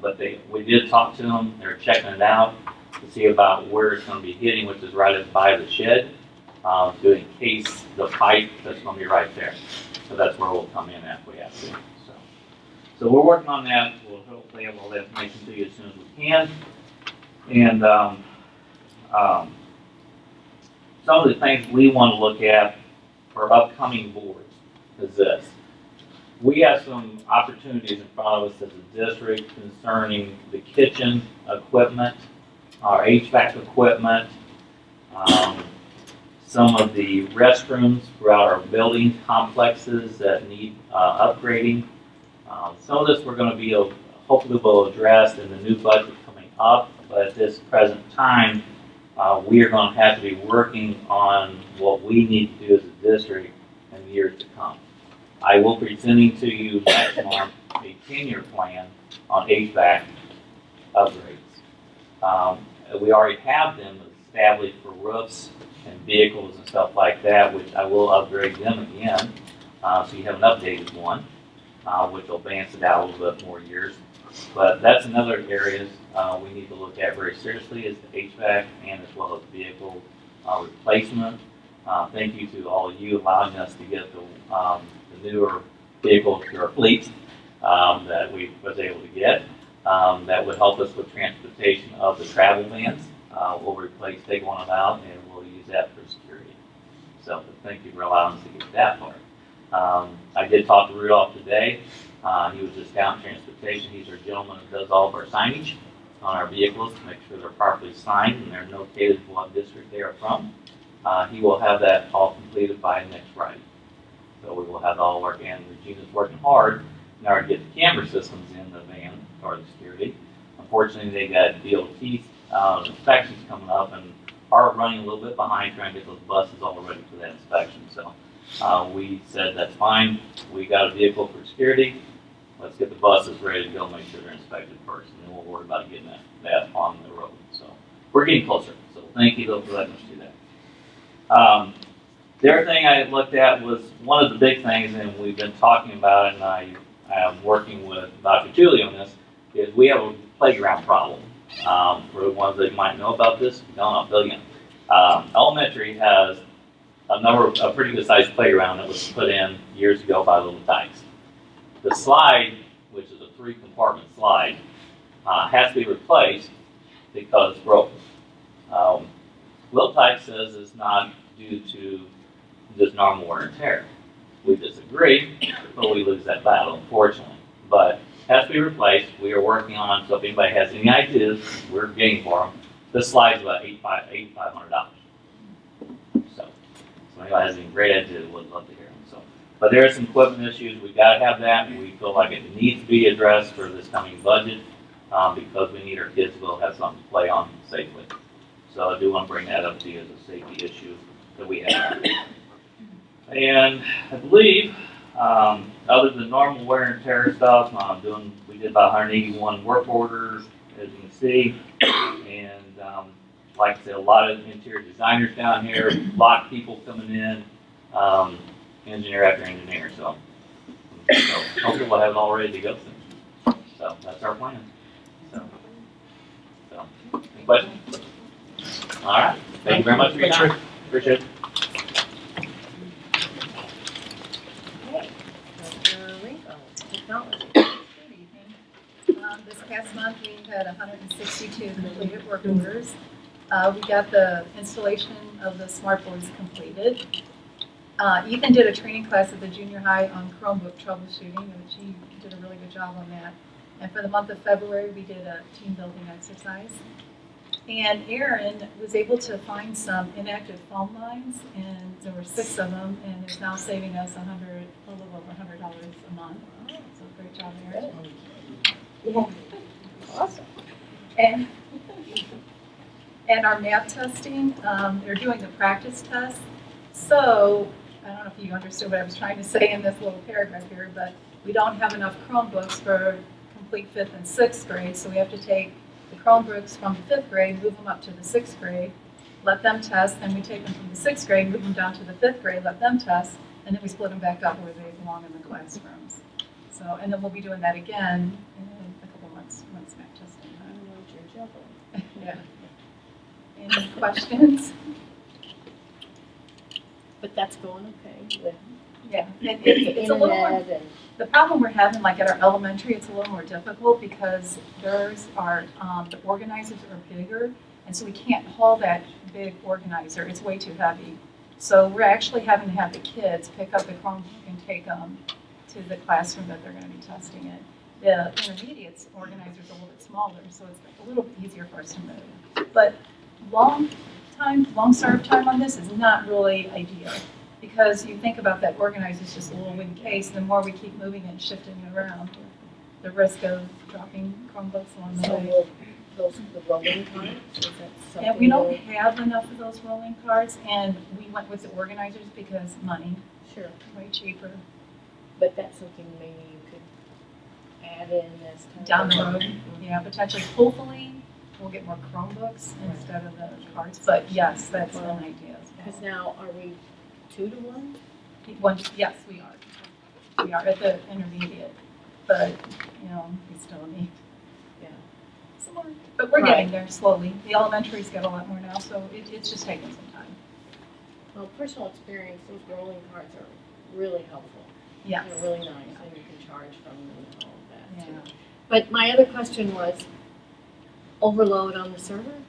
but we did talk to them. They're checking it out to see about where it's going to be hitting, which is right by the shed, to encase the pipe that's going to be right there. So that's where we'll come in if we have to. So we're working on that. We'll hopefully have all that information to you as soon as we can. And some of the things we want to look at for upcoming boards is this. We have some opportunities in front of us as a district concerning the kitchen equipment, our HVAC equipment, some of the restrooms throughout our building complexes that need upgrading. Some of this we're going to be hopefully will address in the new budget coming up, but at this present time, we are going to have to be working on what we need to do as a district in the years to come. I will be presenting to you next month a 10-year plan on HVAC upgrades. We already have them established for roofs and vehicles and stuff like that, which I will upgrade them again. So you have an updated one, which will advance it out a little bit more years. But that's another area we need to look at very seriously is the HVAC and as well as vehicle replacement. Thank you to all of you allowing us to get the newer vehicles to our fleet that we was able to get. That would help us with transportation of the travel vans. We'll replace, take one of them out, and we'll use that for security. So thank you for allowing us to get that part. I did talk to Rudolph today. He was just down transportation. He's our gentleman who does all of our signage on our vehicles to make sure they're properly signed and they're notated what district they are from. He will have that all completed by next Friday. So we will have all work, and Regina's working hard in order to get the camera systems in the van or the security. Unfortunately, they got DOT inspections coming up and are running a little bit behind trying to get those buses all ready for that inspection. So we said that's fine. We got a vehicle for security. Let's get the buses ready to go, make sure they're inspected first, and then we'll worry about getting that on the road. So we're getting closer. So thank you though for letting us do that. The other thing I looked at was one of the big things, and we've been talking about it, and I am working with Dr. Julie on this, is we have a playground problem. For the ones that might know about this, don't know, billion. Elementary has a pretty good sized playground that was put in years ago by Little Tykes. The slide, which is a 3-compartment slide, has to be replaced because it's broken. Little Tykes says it's not due to just normal wear and tear. We disagree, but we lose that battle, unfortunately. But it has to be replaced. We are working on, so if anybody has any ideas, we're game for them. This slide's about $8,500. So if anybody has any great ideas, we'd love to hear them. So, but there are some equipment issues. We've got to have that. We feel like it needs to be addressed for this coming budget because we need our kids to be able to have something to play on safely. So I do want to bring that up to you as a safety issue that we have. And I believe, other than normal wear and tear stuff, we did about 181 work orders, as you can see. And like I said, a lot of interior designers down here, a lot of people coming in, engineer after engineer. So hopefully we'll have it all ready to go soon. So that's our plan. So any questions? All right. Thank you very much for your time. Appreciate it. This past month, we had 162 completed work orders. We got the installation of the smart boards completed. Ethan did a training class at the junior high on Chromebook troubleshooting, which he did a really good job on that. And for the month of February, we did a team building exercise. And Aaron was able to find some inactive phone lines, and there were 6 of them, and it's now saving us a little over $100 a month. So great job, Aaron. Yeah. Awesome. And our math testing, they're doing the practice test. So I don't know if you understood what I was trying to say in this little paragraph here, but we don't have enough Chromebooks for complete 5th and 6th grade, so we have to take the Chromebooks from the 5th grade, move them up to the 6th grade, let them test, then we take them from the 6th grade, move them down to the 5th grade, let them test, and then we split them back up where they belong in the classrooms. So, and then we'll be doing that again in a couple months once math testing. I don't know what you're juggling. Yeah. Any questions? But that's going okay. Yeah, it's a little more. Internet and The problem we're having, like at our elementary, it's a little more difficult because theirs are, the organizers are bigger, and so we can't haul that big organizer. It's way too heavy. So we're actually having to have the kids pick up the Chromebook and take them to the classroom that they're going to be testing it. The intermediates organizer is a little bit smaller, so it's a little bit easier for us to move. But long startup time on this is not really ideal. Because you think about that organizer is just a little wooden case, the more we keep moving it and shifting it around, the risk of dropping Chromebooks along the way. those the rolling cards? Is that something? And we don't have enough of those rolling cards, and we went with the organizers because money, Sure, way cheaper. but that's something maybe you could add in as time. Down the road, yeah, potentially, hopefully, we'll get more Chromebooks instead of the cards, but yes, that's an idea as Because well. now, are we 2-to-1? Yes, we are. We are at the intermediate, but, we still need, some more. But we're getting there slowly. The elementary's got a lot more now, so it's just taking some time. Well, personal experience, those rolling cards are really helpful. Yes. They're really nice, and you can charge from them and all of that Yeah. too. But my other question was overload on the server?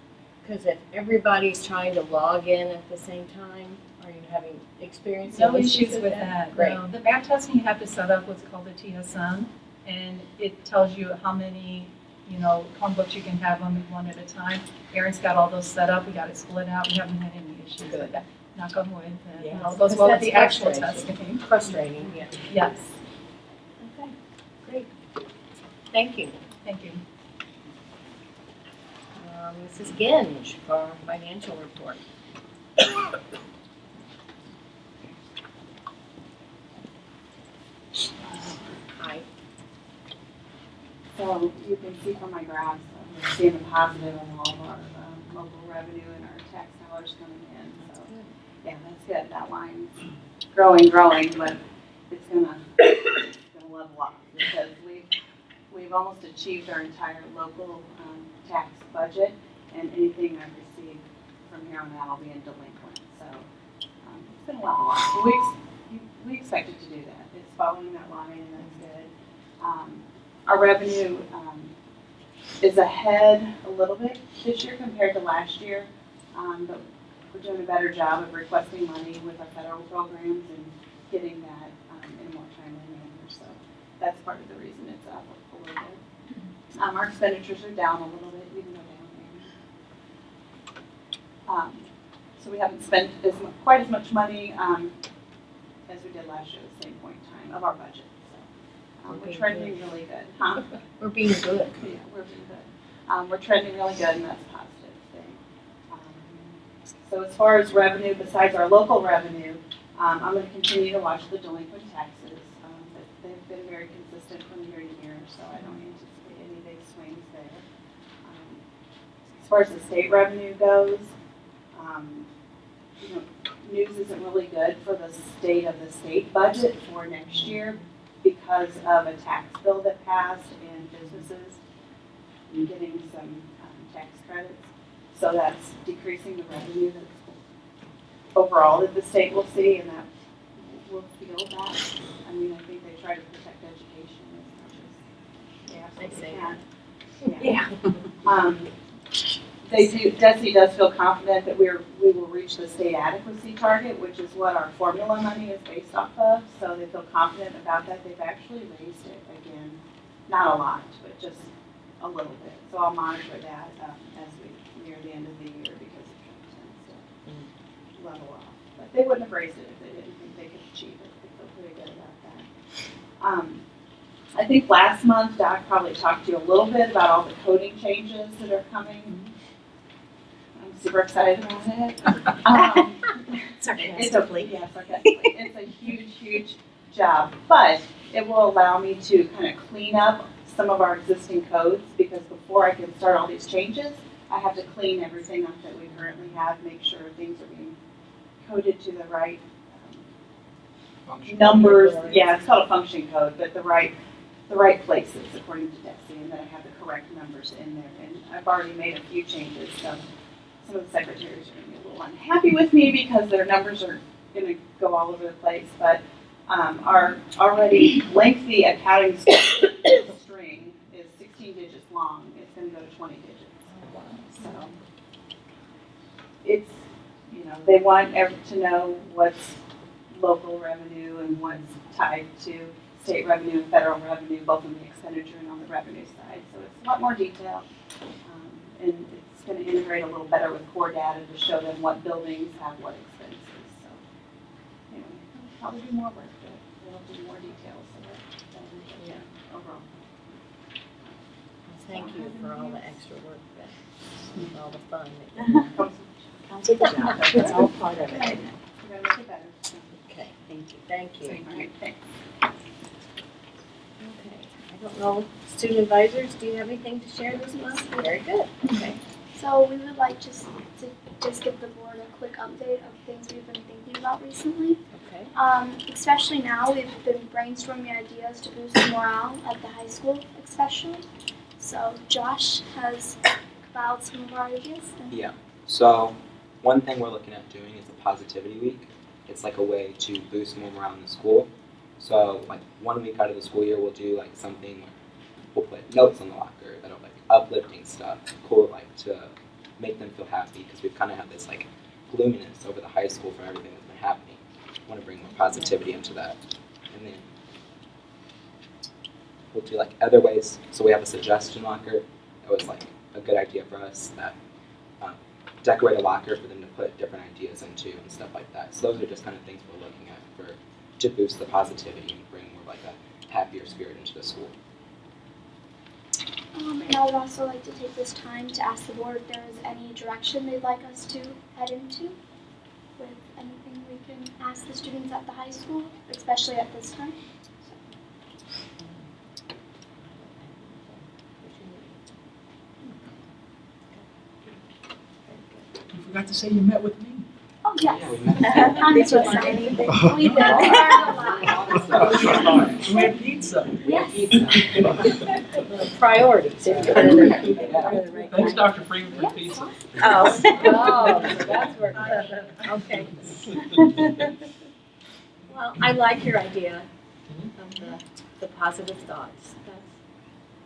Because if everybody's trying to log in at the same time, are you having experience? No issues with that. Great. No. The math testing, you have to set up what's called a TSN, and it tells you how many, Chromebooks you can have them one at a time. Aaron's got all those set up, we got it split out, we haven't had any issues with that. Knock on wood, and it all goes well with the actual testing. Frustrating, yeah. Yes, Okay, great. Thank you. thank you. Mrs. Ginge for our financial report. Hi. So you can see from my graphs, we're seeing a positive on all of our local revenue and our tax dollars coming in. So yeah, that's good. That line's growing, but it's gonna level off because we've almost achieved our entire local tax budget, and anything I've received from here on out will be in delinquent. So it's gonna level off. So we expected to do that. It's following that line, and that's good. Our revenue is ahead a little bit this year compared to last year, but we're doing a better job of requesting money with our federal programs and getting that in a more timely manner. So that's part of the reason it's up a little bit. Our expenditures are down a little bit, even though down. So we haven't spent quite as much money as we did last year at the same point in time of our budget. So we're trending really good. Huh? We're being good. Yeah, we're being good. We're trending really good, and that's a positive thing. So as far as revenue, besides our local revenue, I'm going to continue to watch the delinquent taxes. But they've been very consistent from year to year, so I don't anticipate any big swings there. As far as the state revenue goes, news isn't really good for the state of the state budget for next year because of a tax bill that passed and businesses getting some tax credits. So that's decreasing the revenue that's overall that the state will see, and that will feel that. I mean, I think they try to protect education as much as they absolutely can. Yeah. DESI does feel confident that we will reach the state adequacy target, which is what our formula money is based off of. So they feel confident about that. They've actually raised it again, not a lot, but just a little bit. So I'll monitor that as we near the end of the year because it tends to level off. But they wouldn't have raised it if they didn't think they could achieve it. They feel pretty good about that. I think last month Doc probably talked to you a little bit about all the coding changes that are coming. I'm super excited about it. Sarcastically. Sarcastically. It's a huge, huge job, but it will allow me to kind of clean up some of our existing codes because before I can start all these changes, I have to clean everything up that we currently have, make sure things are being coded to the right numbers. Yeah, it's called a function code, but the right places according to DESI, and that I have the correct numbers in there. And I've already made a few changes, so some of the secretaries are going to be a little unhappy with me because their numbers are going to go all over the place. But our already lengthy accounting string is 16 digits long. It's going to go to 20 digits. So it's, they want to know what's local revenue and what's tied to state revenue and federal revenue, both on the expenditure and on the revenue side. So it's a lot more detail, and it's going to integrate a little better with core data to show them what buildings have what expenses. So anyway, probably do more work, but it'll do more details so that overall. Thank you for all the extra work, and all the fun that Comes with the job. It's all part of it, isn't it? We're going to make it better. Okay, thank you. Thank you. All right, thanks. Okay, I don't know, student advisors, do you have anything to share this month? Very good, okay. So we would like to give the board a quick update of things we've been thinking about recently. Okay. Especially now, we've been brainstorming ideas to boost morale at the high school, especially. So Josh has filed some of our ideas. Yeah. So one thing we're looking at doing is a positivity week. It's like a way to boost more morale in the school. So like 1 week out of the school year, we'll do like something where we'll put notes on the locker that are like uplifting stuff, cool, like to make them feel happy because we've kind of had this like gloominess over the high school for everything that's been happening. I want to bring more positivity into that. And then we'll do like other ways. So we have a suggestion locker. That was like a good idea for us. That decorate a locker for them to put different ideas into and stuff like that. So those are just kind of things we're looking at to boost the positivity and bring more like a happier spirit into the school. And I would also like to take this time to ask the board if there is any direction they'd like us to head into with anything we can ask the students at the high school, especially at this time. You forgot to say you met with me. Oh, yes. Yeah, we met. I'm so sorry. We did. We learned a lot. We had pizza. Yes. Priorities. Thanks, Dr. Freeman, for the pizza. Oh, so that's where, okay. Well, I like your idea of the positive thoughts.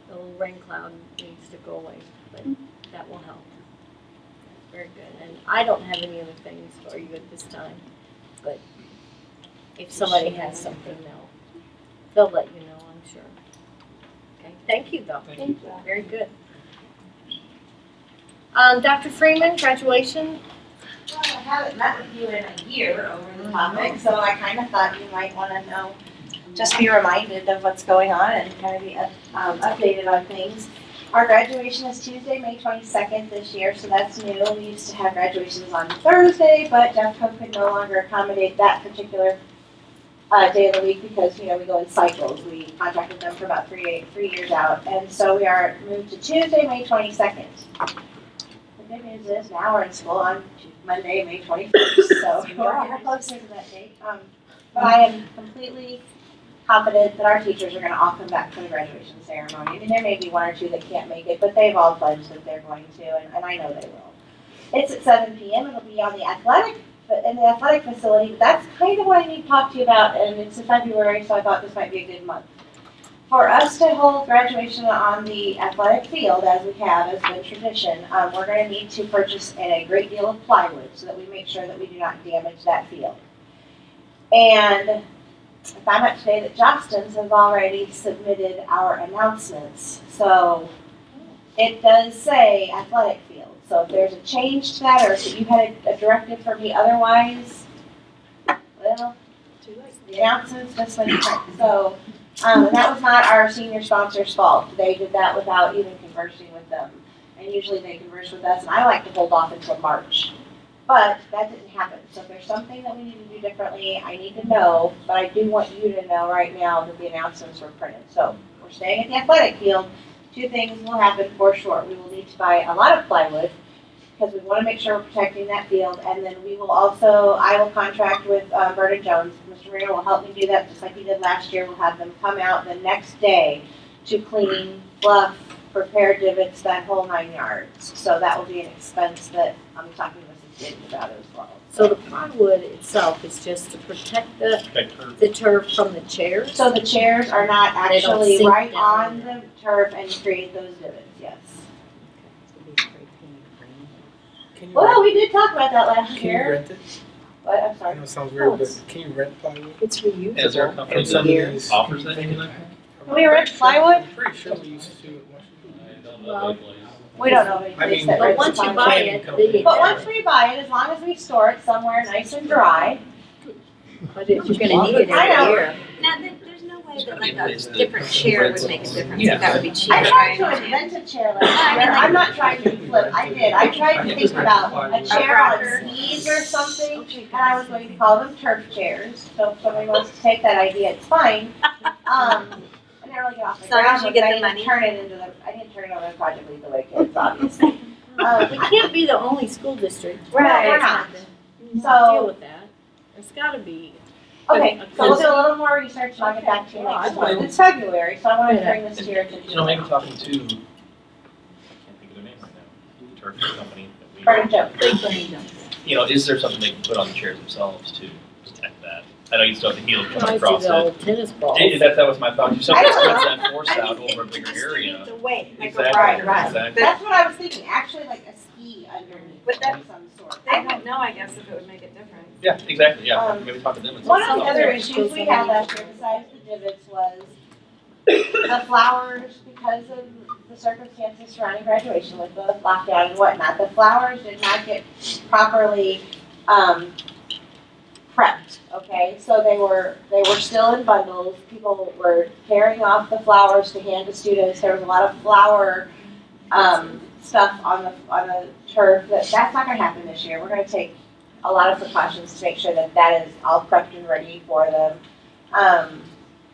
The little rain cloud needs to go away, but that will help. Very good. And I don't have any other things for you at this time, but if somebody has something, they'll let you know, I'm sure. Okay, thank you though. Thank you. Very good. Dr. Freeman, graduation. Well, I haven't met with you in a year over the topic, so I kind of thought you might want to know, just be reminded of what's going on and kind of be updated on things. Our graduation is Tuesday, May 22nd this year, so that's new. We used to have graduations on Thursday, but DEFCO could no longer accommodate that particular day of the week because, we go in cycles. We contracted them for about 3 years out, and so we are moved to Tuesday, May 22nd. The good news is now we're in school on Monday, May 21st, so we're closer to that date. But I am completely confident that our teachers are going to all come back for the graduation ceremony. I mean, there may be one or two that can't make it, but they've all pledged that they're going to, and I know they will. It's at 7 p.m. It'll be on the athletic facility, but that's kind of what I need to talk to you about, and it's in February, so I thought this might be a good month. For us to hold graduation on the athletic field, as we have, as been tradition, we're going to need to purchase a great deal of plywood so that we make sure that we do not damage that field. And I found out today that Johnston's have already submitted our announcements. So it does say athletic field. So if there's a change to that, or if you had a directive from me otherwise, well, the announcements just went print. So and that was not our senior sponsor's fault. They did that without even conversing with them. And usually they converse with us, and I like to hold off until March. But that didn't happen. So if there's something that we need to do differently, I need to know. But I do want you to know right now that the announcements were printed. So we're staying at the athletic field. 2 things will happen for sure. We will need to buy a lot of plywood because we want to make sure we're protecting that field. And then we will also, I will contract with Vernon Jones. Mr. Marino will help me do that just like he did last year. We'll have them come out the next day to clean, fluff, prepare divots, that whole 9 yards. So that will be an expense that I'm talking with the students about as well. So the plywood itself is just to protect the turf from the chairs? So the chairs are not They don't actually sink right down. on the turf and create those divots, yes. Well, we did talk about that last Can you year. rent it? What, I'm I sorry. know it sounds weird, but can you rent plywood? It's reusable. Is there a company From some of that these- offers that? Anything like that? Can we rent plywood? I'm pretty sure we used to do it once. Well, We don't know any I place mean, that but rents once you plywood. buy it, then you But once we buy it, as long as we store it somewhere nice and dry, But if you're gonna need it I know. every year. Now, there's no way that like a different chair would make a difference. Yeah. Like, that would be cheaper, I tried to right? invent a chair last year. I'm not trying to flip. I did. I tried to think about a chair on skis or something, and I was going to call them turf chairs. So if somebody wants to take that idea, it's fine. I didn't really get off the As long as ground you with get it. the I money. didn't turn it into I didn't turn it over to Project Lead the Way Kids, obviously. We can't be the only school district. Right. We're not. Deal So, with that. There's gotta be. okay, so we'll do a little more research and I'll get back to you next month. It's February, so I wanted to bring this to your attention. You know, maybe talking to, I can't think of their name right now, the turf company that Vernon Jones. you know, is there something they can put on the chairs themselves to protect that? I know you still have the heel Try coming to across the it. old tennis balls. That was my thought. If I something don't spreads know. that force out over a bigger area. The weight, like a Exactly, right. exactly. That's what I was thinking, actually like a ski underneath But that- of some sort. They don't know, I guess, if it would make a difference. Yeah, exactly, yeah. Um, Maybe talk to them and One see. of the other issues we had last year besides the divots was the flowers, because of the circumstances surrounding graduation with the lockdown and whatnot, the flowers did not get properly prepped, okay? So they were still in bundles. People were tearing off the flowers to hand to students. There was a lot of flower stuff on the turf. That's not gonna happen this year. We're gonna take a lot of precautions to make sure that that is all prepped and ready for them.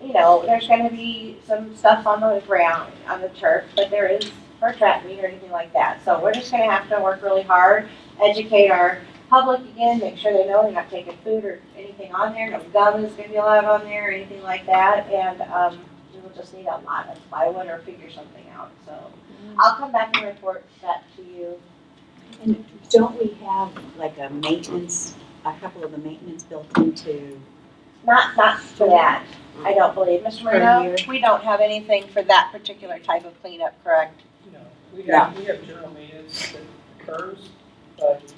You know, there's gonna be some stuff on the ground, on the turf, but there is for track meet or anything like that. So we're just gonna have to work really hard, educate our public again, make sure they know they're not taking food or anything on there. No gum is gonna be allowed on there or anything like that. And we will just need a lot of plywood or figure something out. So I'll come back and report that to you. And don't we have like a couple of the maintenance built into? Not for that, I don't believe. Mr. Marino, we don't have anything for that particular type of cleanup, correct? No, we have general maintenance that occurs, but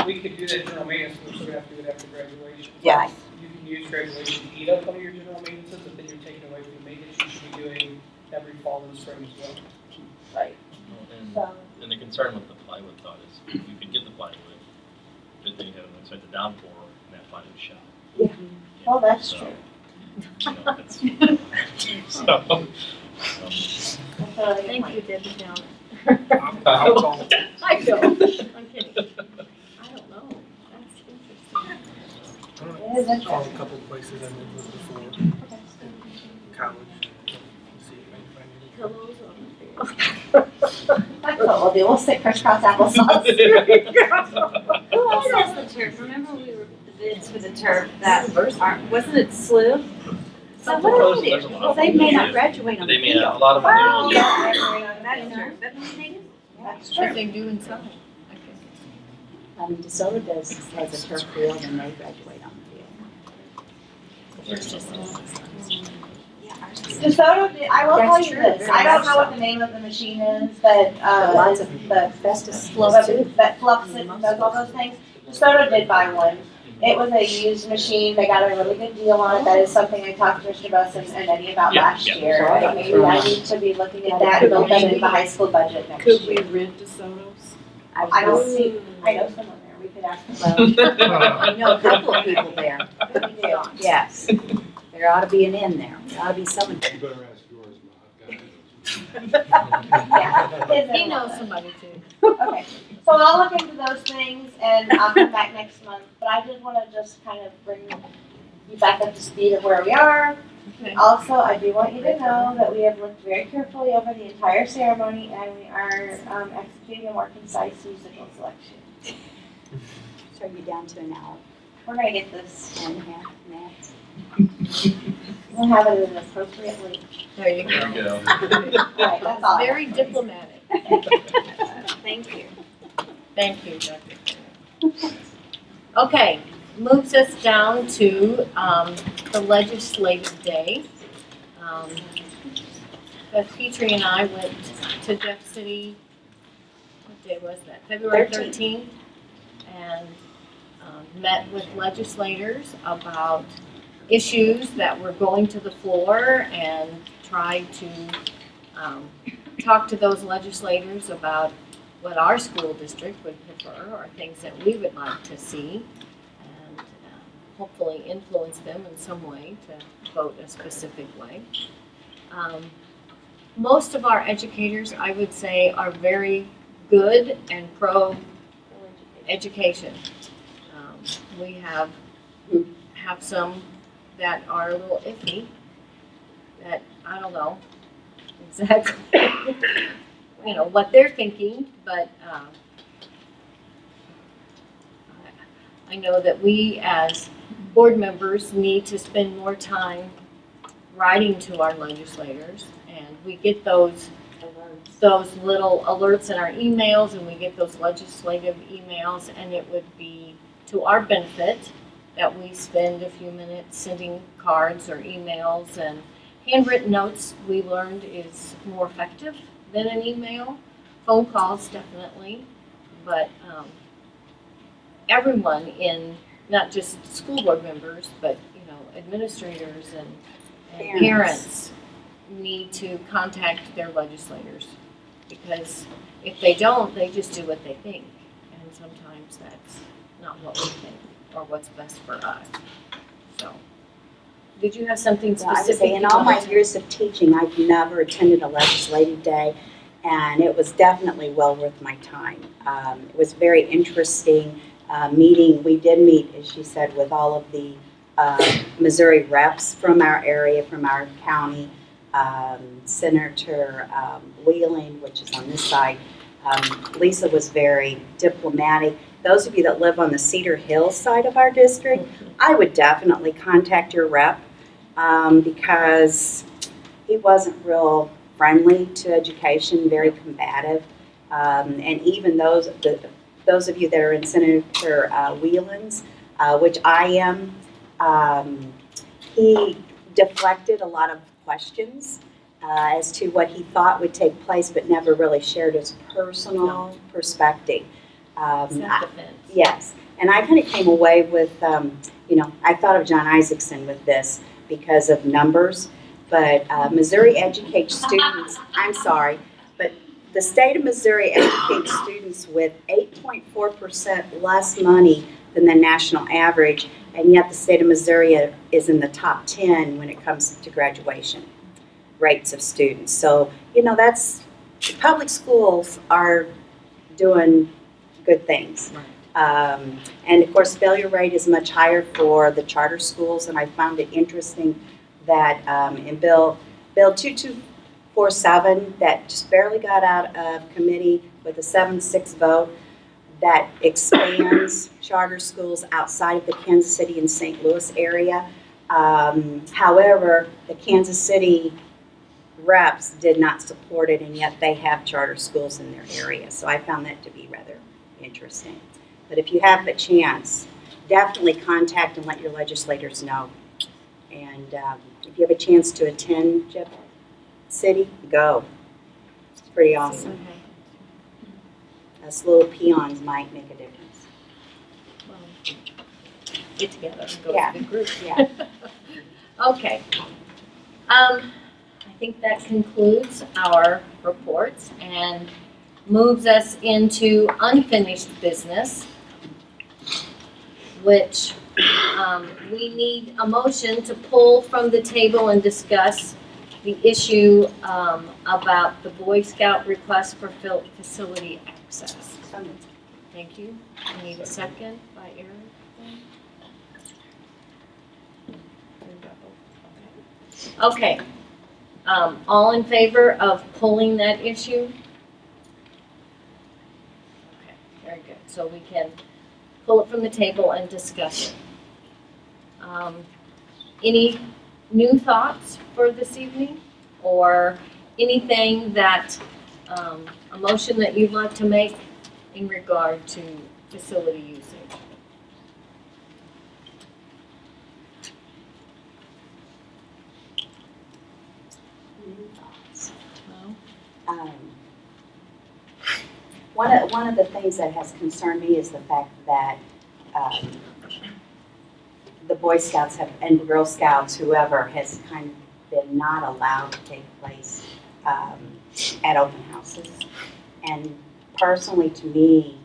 we could do that general maintenance, we're still gonna have to do it after graduation. Yes. You can use graduation to eat up some of your general maintenances, but then you're taking away from the maintenance you should be doing every fall and spring as well. Right. And the concern with the plywood thought is, if you could get the plywood, but then you have an unexpected downpour, and that plywood shot. Yeah. Well, that's true. You know, it's, Thank you, Debbie Downer. I'll call. I know, I'm kidding. I don't know, that's interesting. It is Call a interesting. couple of places I lived with before. College. See if I can find Pillows on That's what we'll do. We'll stick crisscross applesauce. Who else has the turf? Remember we were the bids for the turf that aren't, wasn't it SLU? So what do they There's do? a lot Well, of they them may that not do. graduate on the They may not, a field. lot of them Well, do. yeah, That's true. But they do. that's What true. they do inside, I guess. DeSoto has a turf field and they graduate on the field. Yeah, ours is. DeSoto did, I will tell That's you true, this, very I don't much know what so. the name of the machine is that, Lots of the asbestos flows too. that fluffs it and does all those things. DeSoto did buy one. It was a used machine. They got a really good deal on it. That is something I talked to Mr. Buss and Eddie about Yeah, last yeah. year. And maybe I need to be looking at that and build that into the high school budget next Could we year. rent DeSoto's? I don't see, I know someone there. We could ask them. I know a couple of people there. We do. Yes. There ought to be an in there. There ought to be someone. You better ask yours, Ma. Yeah. His He and knows mine. somebody too. Okay, so I'll look into those things and I'll come back next month, but I did wanna just kind of bring you back up to speed of where we are. Okay. Also, I do want you to know that we have looked very carefully over the entire ceremony and we are executing a more concise musical selection. So are you down to an hour We're gonna get this, and a half max? we'll have it in an appropriate length. There you There go. you go. Alright, that's all. Very diplomatic. Thank you. Thank you, Dr. Okay, moves us down to the legislative day. Beth Petrie and I went to Jeff City, what day was that? February 13th, and met with legislators about issues that were going to the floor and tried to talk to those legislators about what our school district would prefer or things that we would like to see, and hopefully influence them in some way to vote a specific way. Most of our educators, I would say, are very good and pro education. We have some that are a little iffy, that I don't know exactly what they're thinking, but I know that we as board members need to spend more time writing to our legislators, and we get those little alerts in our emails, and we get those legislative emails, and it would be to our benefit that we spend a few minutes sending cards or emails, and handwritten notes we learned is more effective than an email. Phone calls definitely, but everyone in, not just school board members, but administrators and parents need to contact their legislators, because if they don't, they just do what they think, and sometimes that's not what we think or what's best for us. So, did you have something Well, I would specific? say in all my years of teaching, I've never attended a legislative day, and it was definitely well worth my time. It was very interesting meeting. We did meet, as she said, with all of the Missouri reps from our area, from our county. Senator Wheeling, which is on this side. Lisa was very diplomatic. Those of you that live on the Cedar Hill side of our district, I would definitely contact your rep because he wasn't real friendly to education, very combative. And even those of you that are in Senator Wheelan's, which I am, he deflected a lot of questions as to what he thought would take place, but never really shared his personal perspective. Yes, and I kind of came away with, I thought of John Isaacson with this because of numbers, but Missouri educates students, I'm sorry, but the state of Missouri educates students with 8.4% less money than the national average, and yet the state of Missouri is in the top 10 when it comes to graduation rates of students. So, public schools are doing good things. And of course, failure rate is much higher for the charter schools, and I found it interesting that in Bill 2247, that just barely got out of committee with a 7-6 vote, that expands charter schools outside of the Kansas City and St. Louis area. However, the Kansas City reps did not support it, and yet they have charter schools in their area. So I found that to be rather interesting. But if you have a chance, definitely contact and let your legislators know. And if you have a chance to attend Jeff City, go. It's pretty awesome. Us little peons might make a difference. Well, get together and go Yeah. to the group. Yeah. Okay. I think that concludes our reports and moves us into unfinished business, which we need a motion to pull from the table and discuss the issue about the Boy Scout request for facility access. Thank you. I need a second by Eric. Okay. All in favor of pulling that issue? Okay, very good. So we can pull it from the table and discuss it. Any new thoughts for this evening? Or anything that, a motion that you'd like to make in regard to facility usage? One of the things that has concerned me is the fact that the Boy Scouts and Girl Scouts, whoever, has kind of been not allowed to take place at open houses. And personally, to me,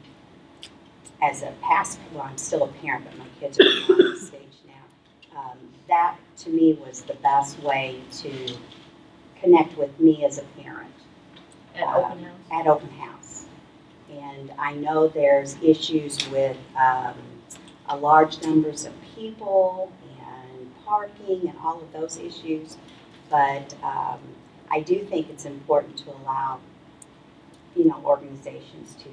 as a past, well, I'm still a parent, but my kids are beyond this stage now. That, to me, was the best way to connect with me as a parent. At open house? At open house. And I know there's issues with a large numbers of people and parking and all of those issues, but I do think it's important to allow, organizations to,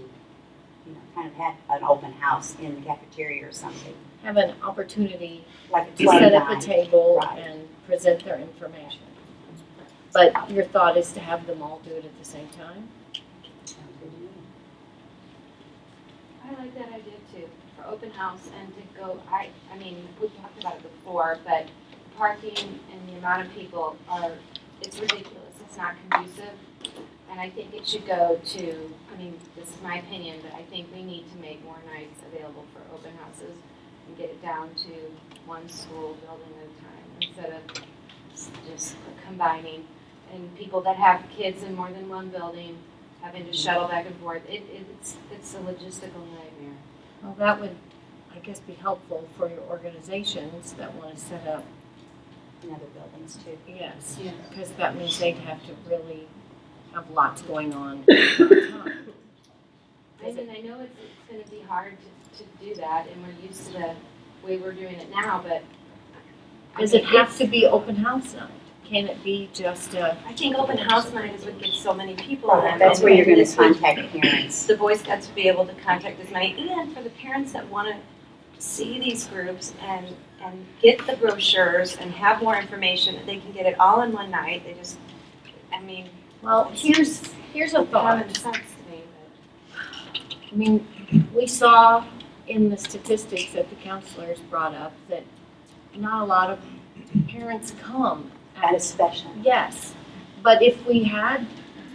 kind of have an open house in the cafeteria or something. Have an opportunity Like to set up a 29. table Right. and present their information. But your thought is to have them all do it at the same time? I like that idea too, for open house and to go, I mean, we talked about it before, but parking and the amount of people it's ridiculous. It's not conducive. And I think it should go to, this is my opinion, but I think we need to make more nights available for open houses and get it down to one school building at a time instead of just combining. and people that have kids in more than one building having to shuttle back and forth. It's a logistical nightmare. Well, that would, I guess, be helpful for your organizations that want to set up. In other buildings too. Yes, Yeah. because that means they'd have to really have lots going on at the time. I mean, I know it's going to be hard to do that, and we're used to the way we're doing it now, but. Does it have to be open house night? Can it be just a? I think open house night is what gets so many people. Right, that's where you're gonna contact parents. The Boy Scouts would be able to contact as many, and for the parents that wanna see these groups and get the brochures and have more information, they can get it all in one night. They just, I mean. Well, here's a thought. Common sense to me, I mean, we saw in the statistics that the counselors brought up that not a lot of parents come. At a special. Yes, but if we had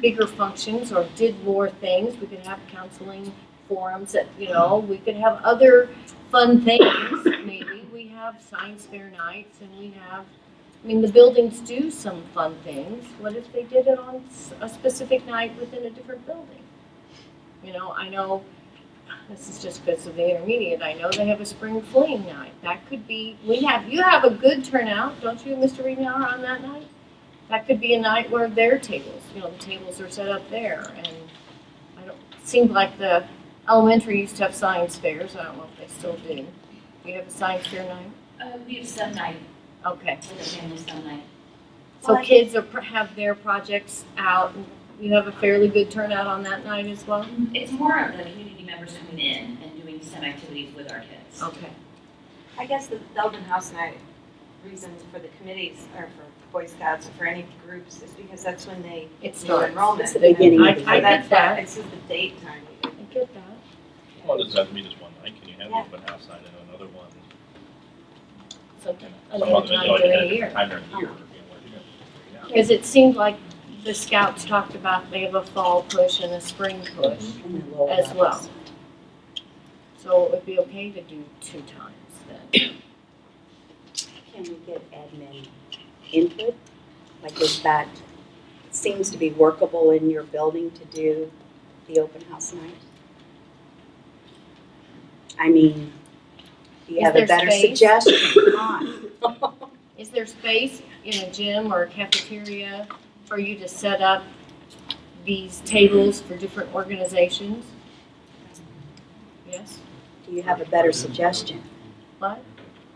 bigger functions or did more things, we could have counseling forums that, we could have other fun things, maybe. We have science fair nights and the buildings do some fun things. What if they did it on a specific night within a different building? I know, this is just because of the intermediate, I know they have a spring fling night. That could be, you have a good turnout, don't you, Mr. Riedenauer, on that night? That could be a night where their tables, the tables are set up there. And it seemed like the elementary used to have science fairs. I don't know if they still do. Do you have a science fair night? We have some night. Okay. With a family some night. So kids have their projects out, and you have a fairly good turnout on that night as well? It's more of the community members coming in and doing some activities with our kids. Okay. I guess the open house night reason for the committees or for Boy Scouts or for any groups is because that's when they It do starts. enrollment. It's the beginning. I get that. It's just the date time. I get that. Well, it doesn't have to be just one night. Can you have Yeah. the open house night and another one? So, Some another other time like during at the year. time during the year. Where you know. Because it seemed like the scouts talked about they have a fall push and a spring push And the lower as well. levels. So it would be okay to do 2 times then. Can we get admin input? Like, is that, seems to be workable in your building to do the open house night? I mean, do you Is have a there better space? suggestion? Come on. Is there space in a gym or a cafeteria for you to set up these tables for different organizations? Yes? Do you have a better suggestion? What?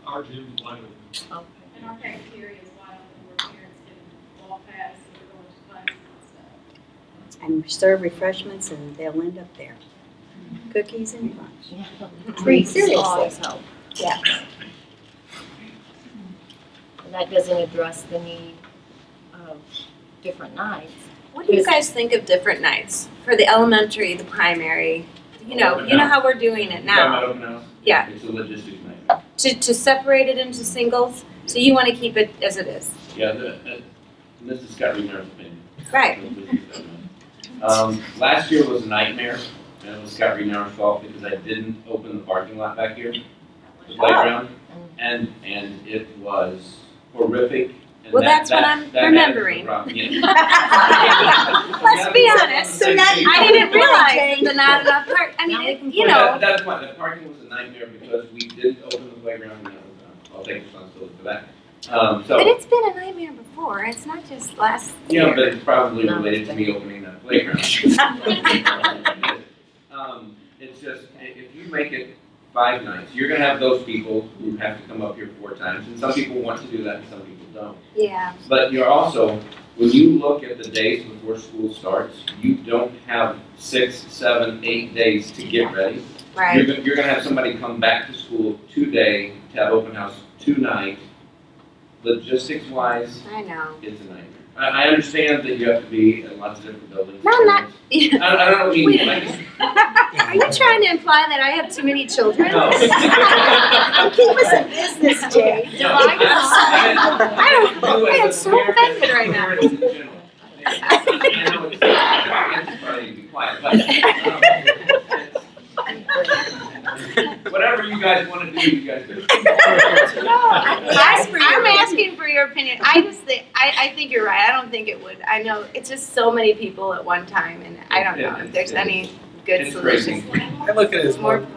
Our gym's wide open. Okay. And our cafeteria is wide open where parents can walk past and they're going to classes and stuff. And serve refreshments and they'll end up there. Cookies and lunch. Yeah. Treats seriously. always help. Yeah. And that doesn't address the need of different nights. What do you guys think of different nights for the elementary, the primary? You know how we're doing it now. Open house? Yeah. It's a logistics night. To separate it into singles, so you want to keep it as it is. Yeah, this is Scott Reedner's opinion. Right. Last year was a nightmare, and it was Scott Reedner's fault because I didn't open the parking lot back here, the playground, and it was horrific. And Well, that's what I'm remembering. Let's be honest. So I didn't realize the not enough park. I mean, That's why the parking was a nightmare because we didn't open the playground. And I'll take responsibility for that. But it's been a nightmare before. It's not just last year. Yeah, but it's probably related to me opening that playground. It's just, if you make it 5 nights, you're gonna have those people who have to come up here 4 times, and some people want to do that and some people don't. Yeah. But you're also, when you look at the days before school starts, you don't have 6, 7, 8 days to get ready. Right. You're gonna have somebody come back to school today to have open house tonight. Logistics-wise, I know. it's a nightmare. I understand that you have to be in lots of different buildings. No, I'm not. I don't mean Wait a like. Are you trying to imply that I have too many children? No. Keep us in business, Jay. No, I am so offended right now. I know it's probably be quiet, but whatever you guys want to do, you guys do. I'm asking for your opinion. I just think, I think you're right. I don't think it would. I know it's just so many people at one time, and I don't know if there's any good It's solutions. crazy. I look at it as more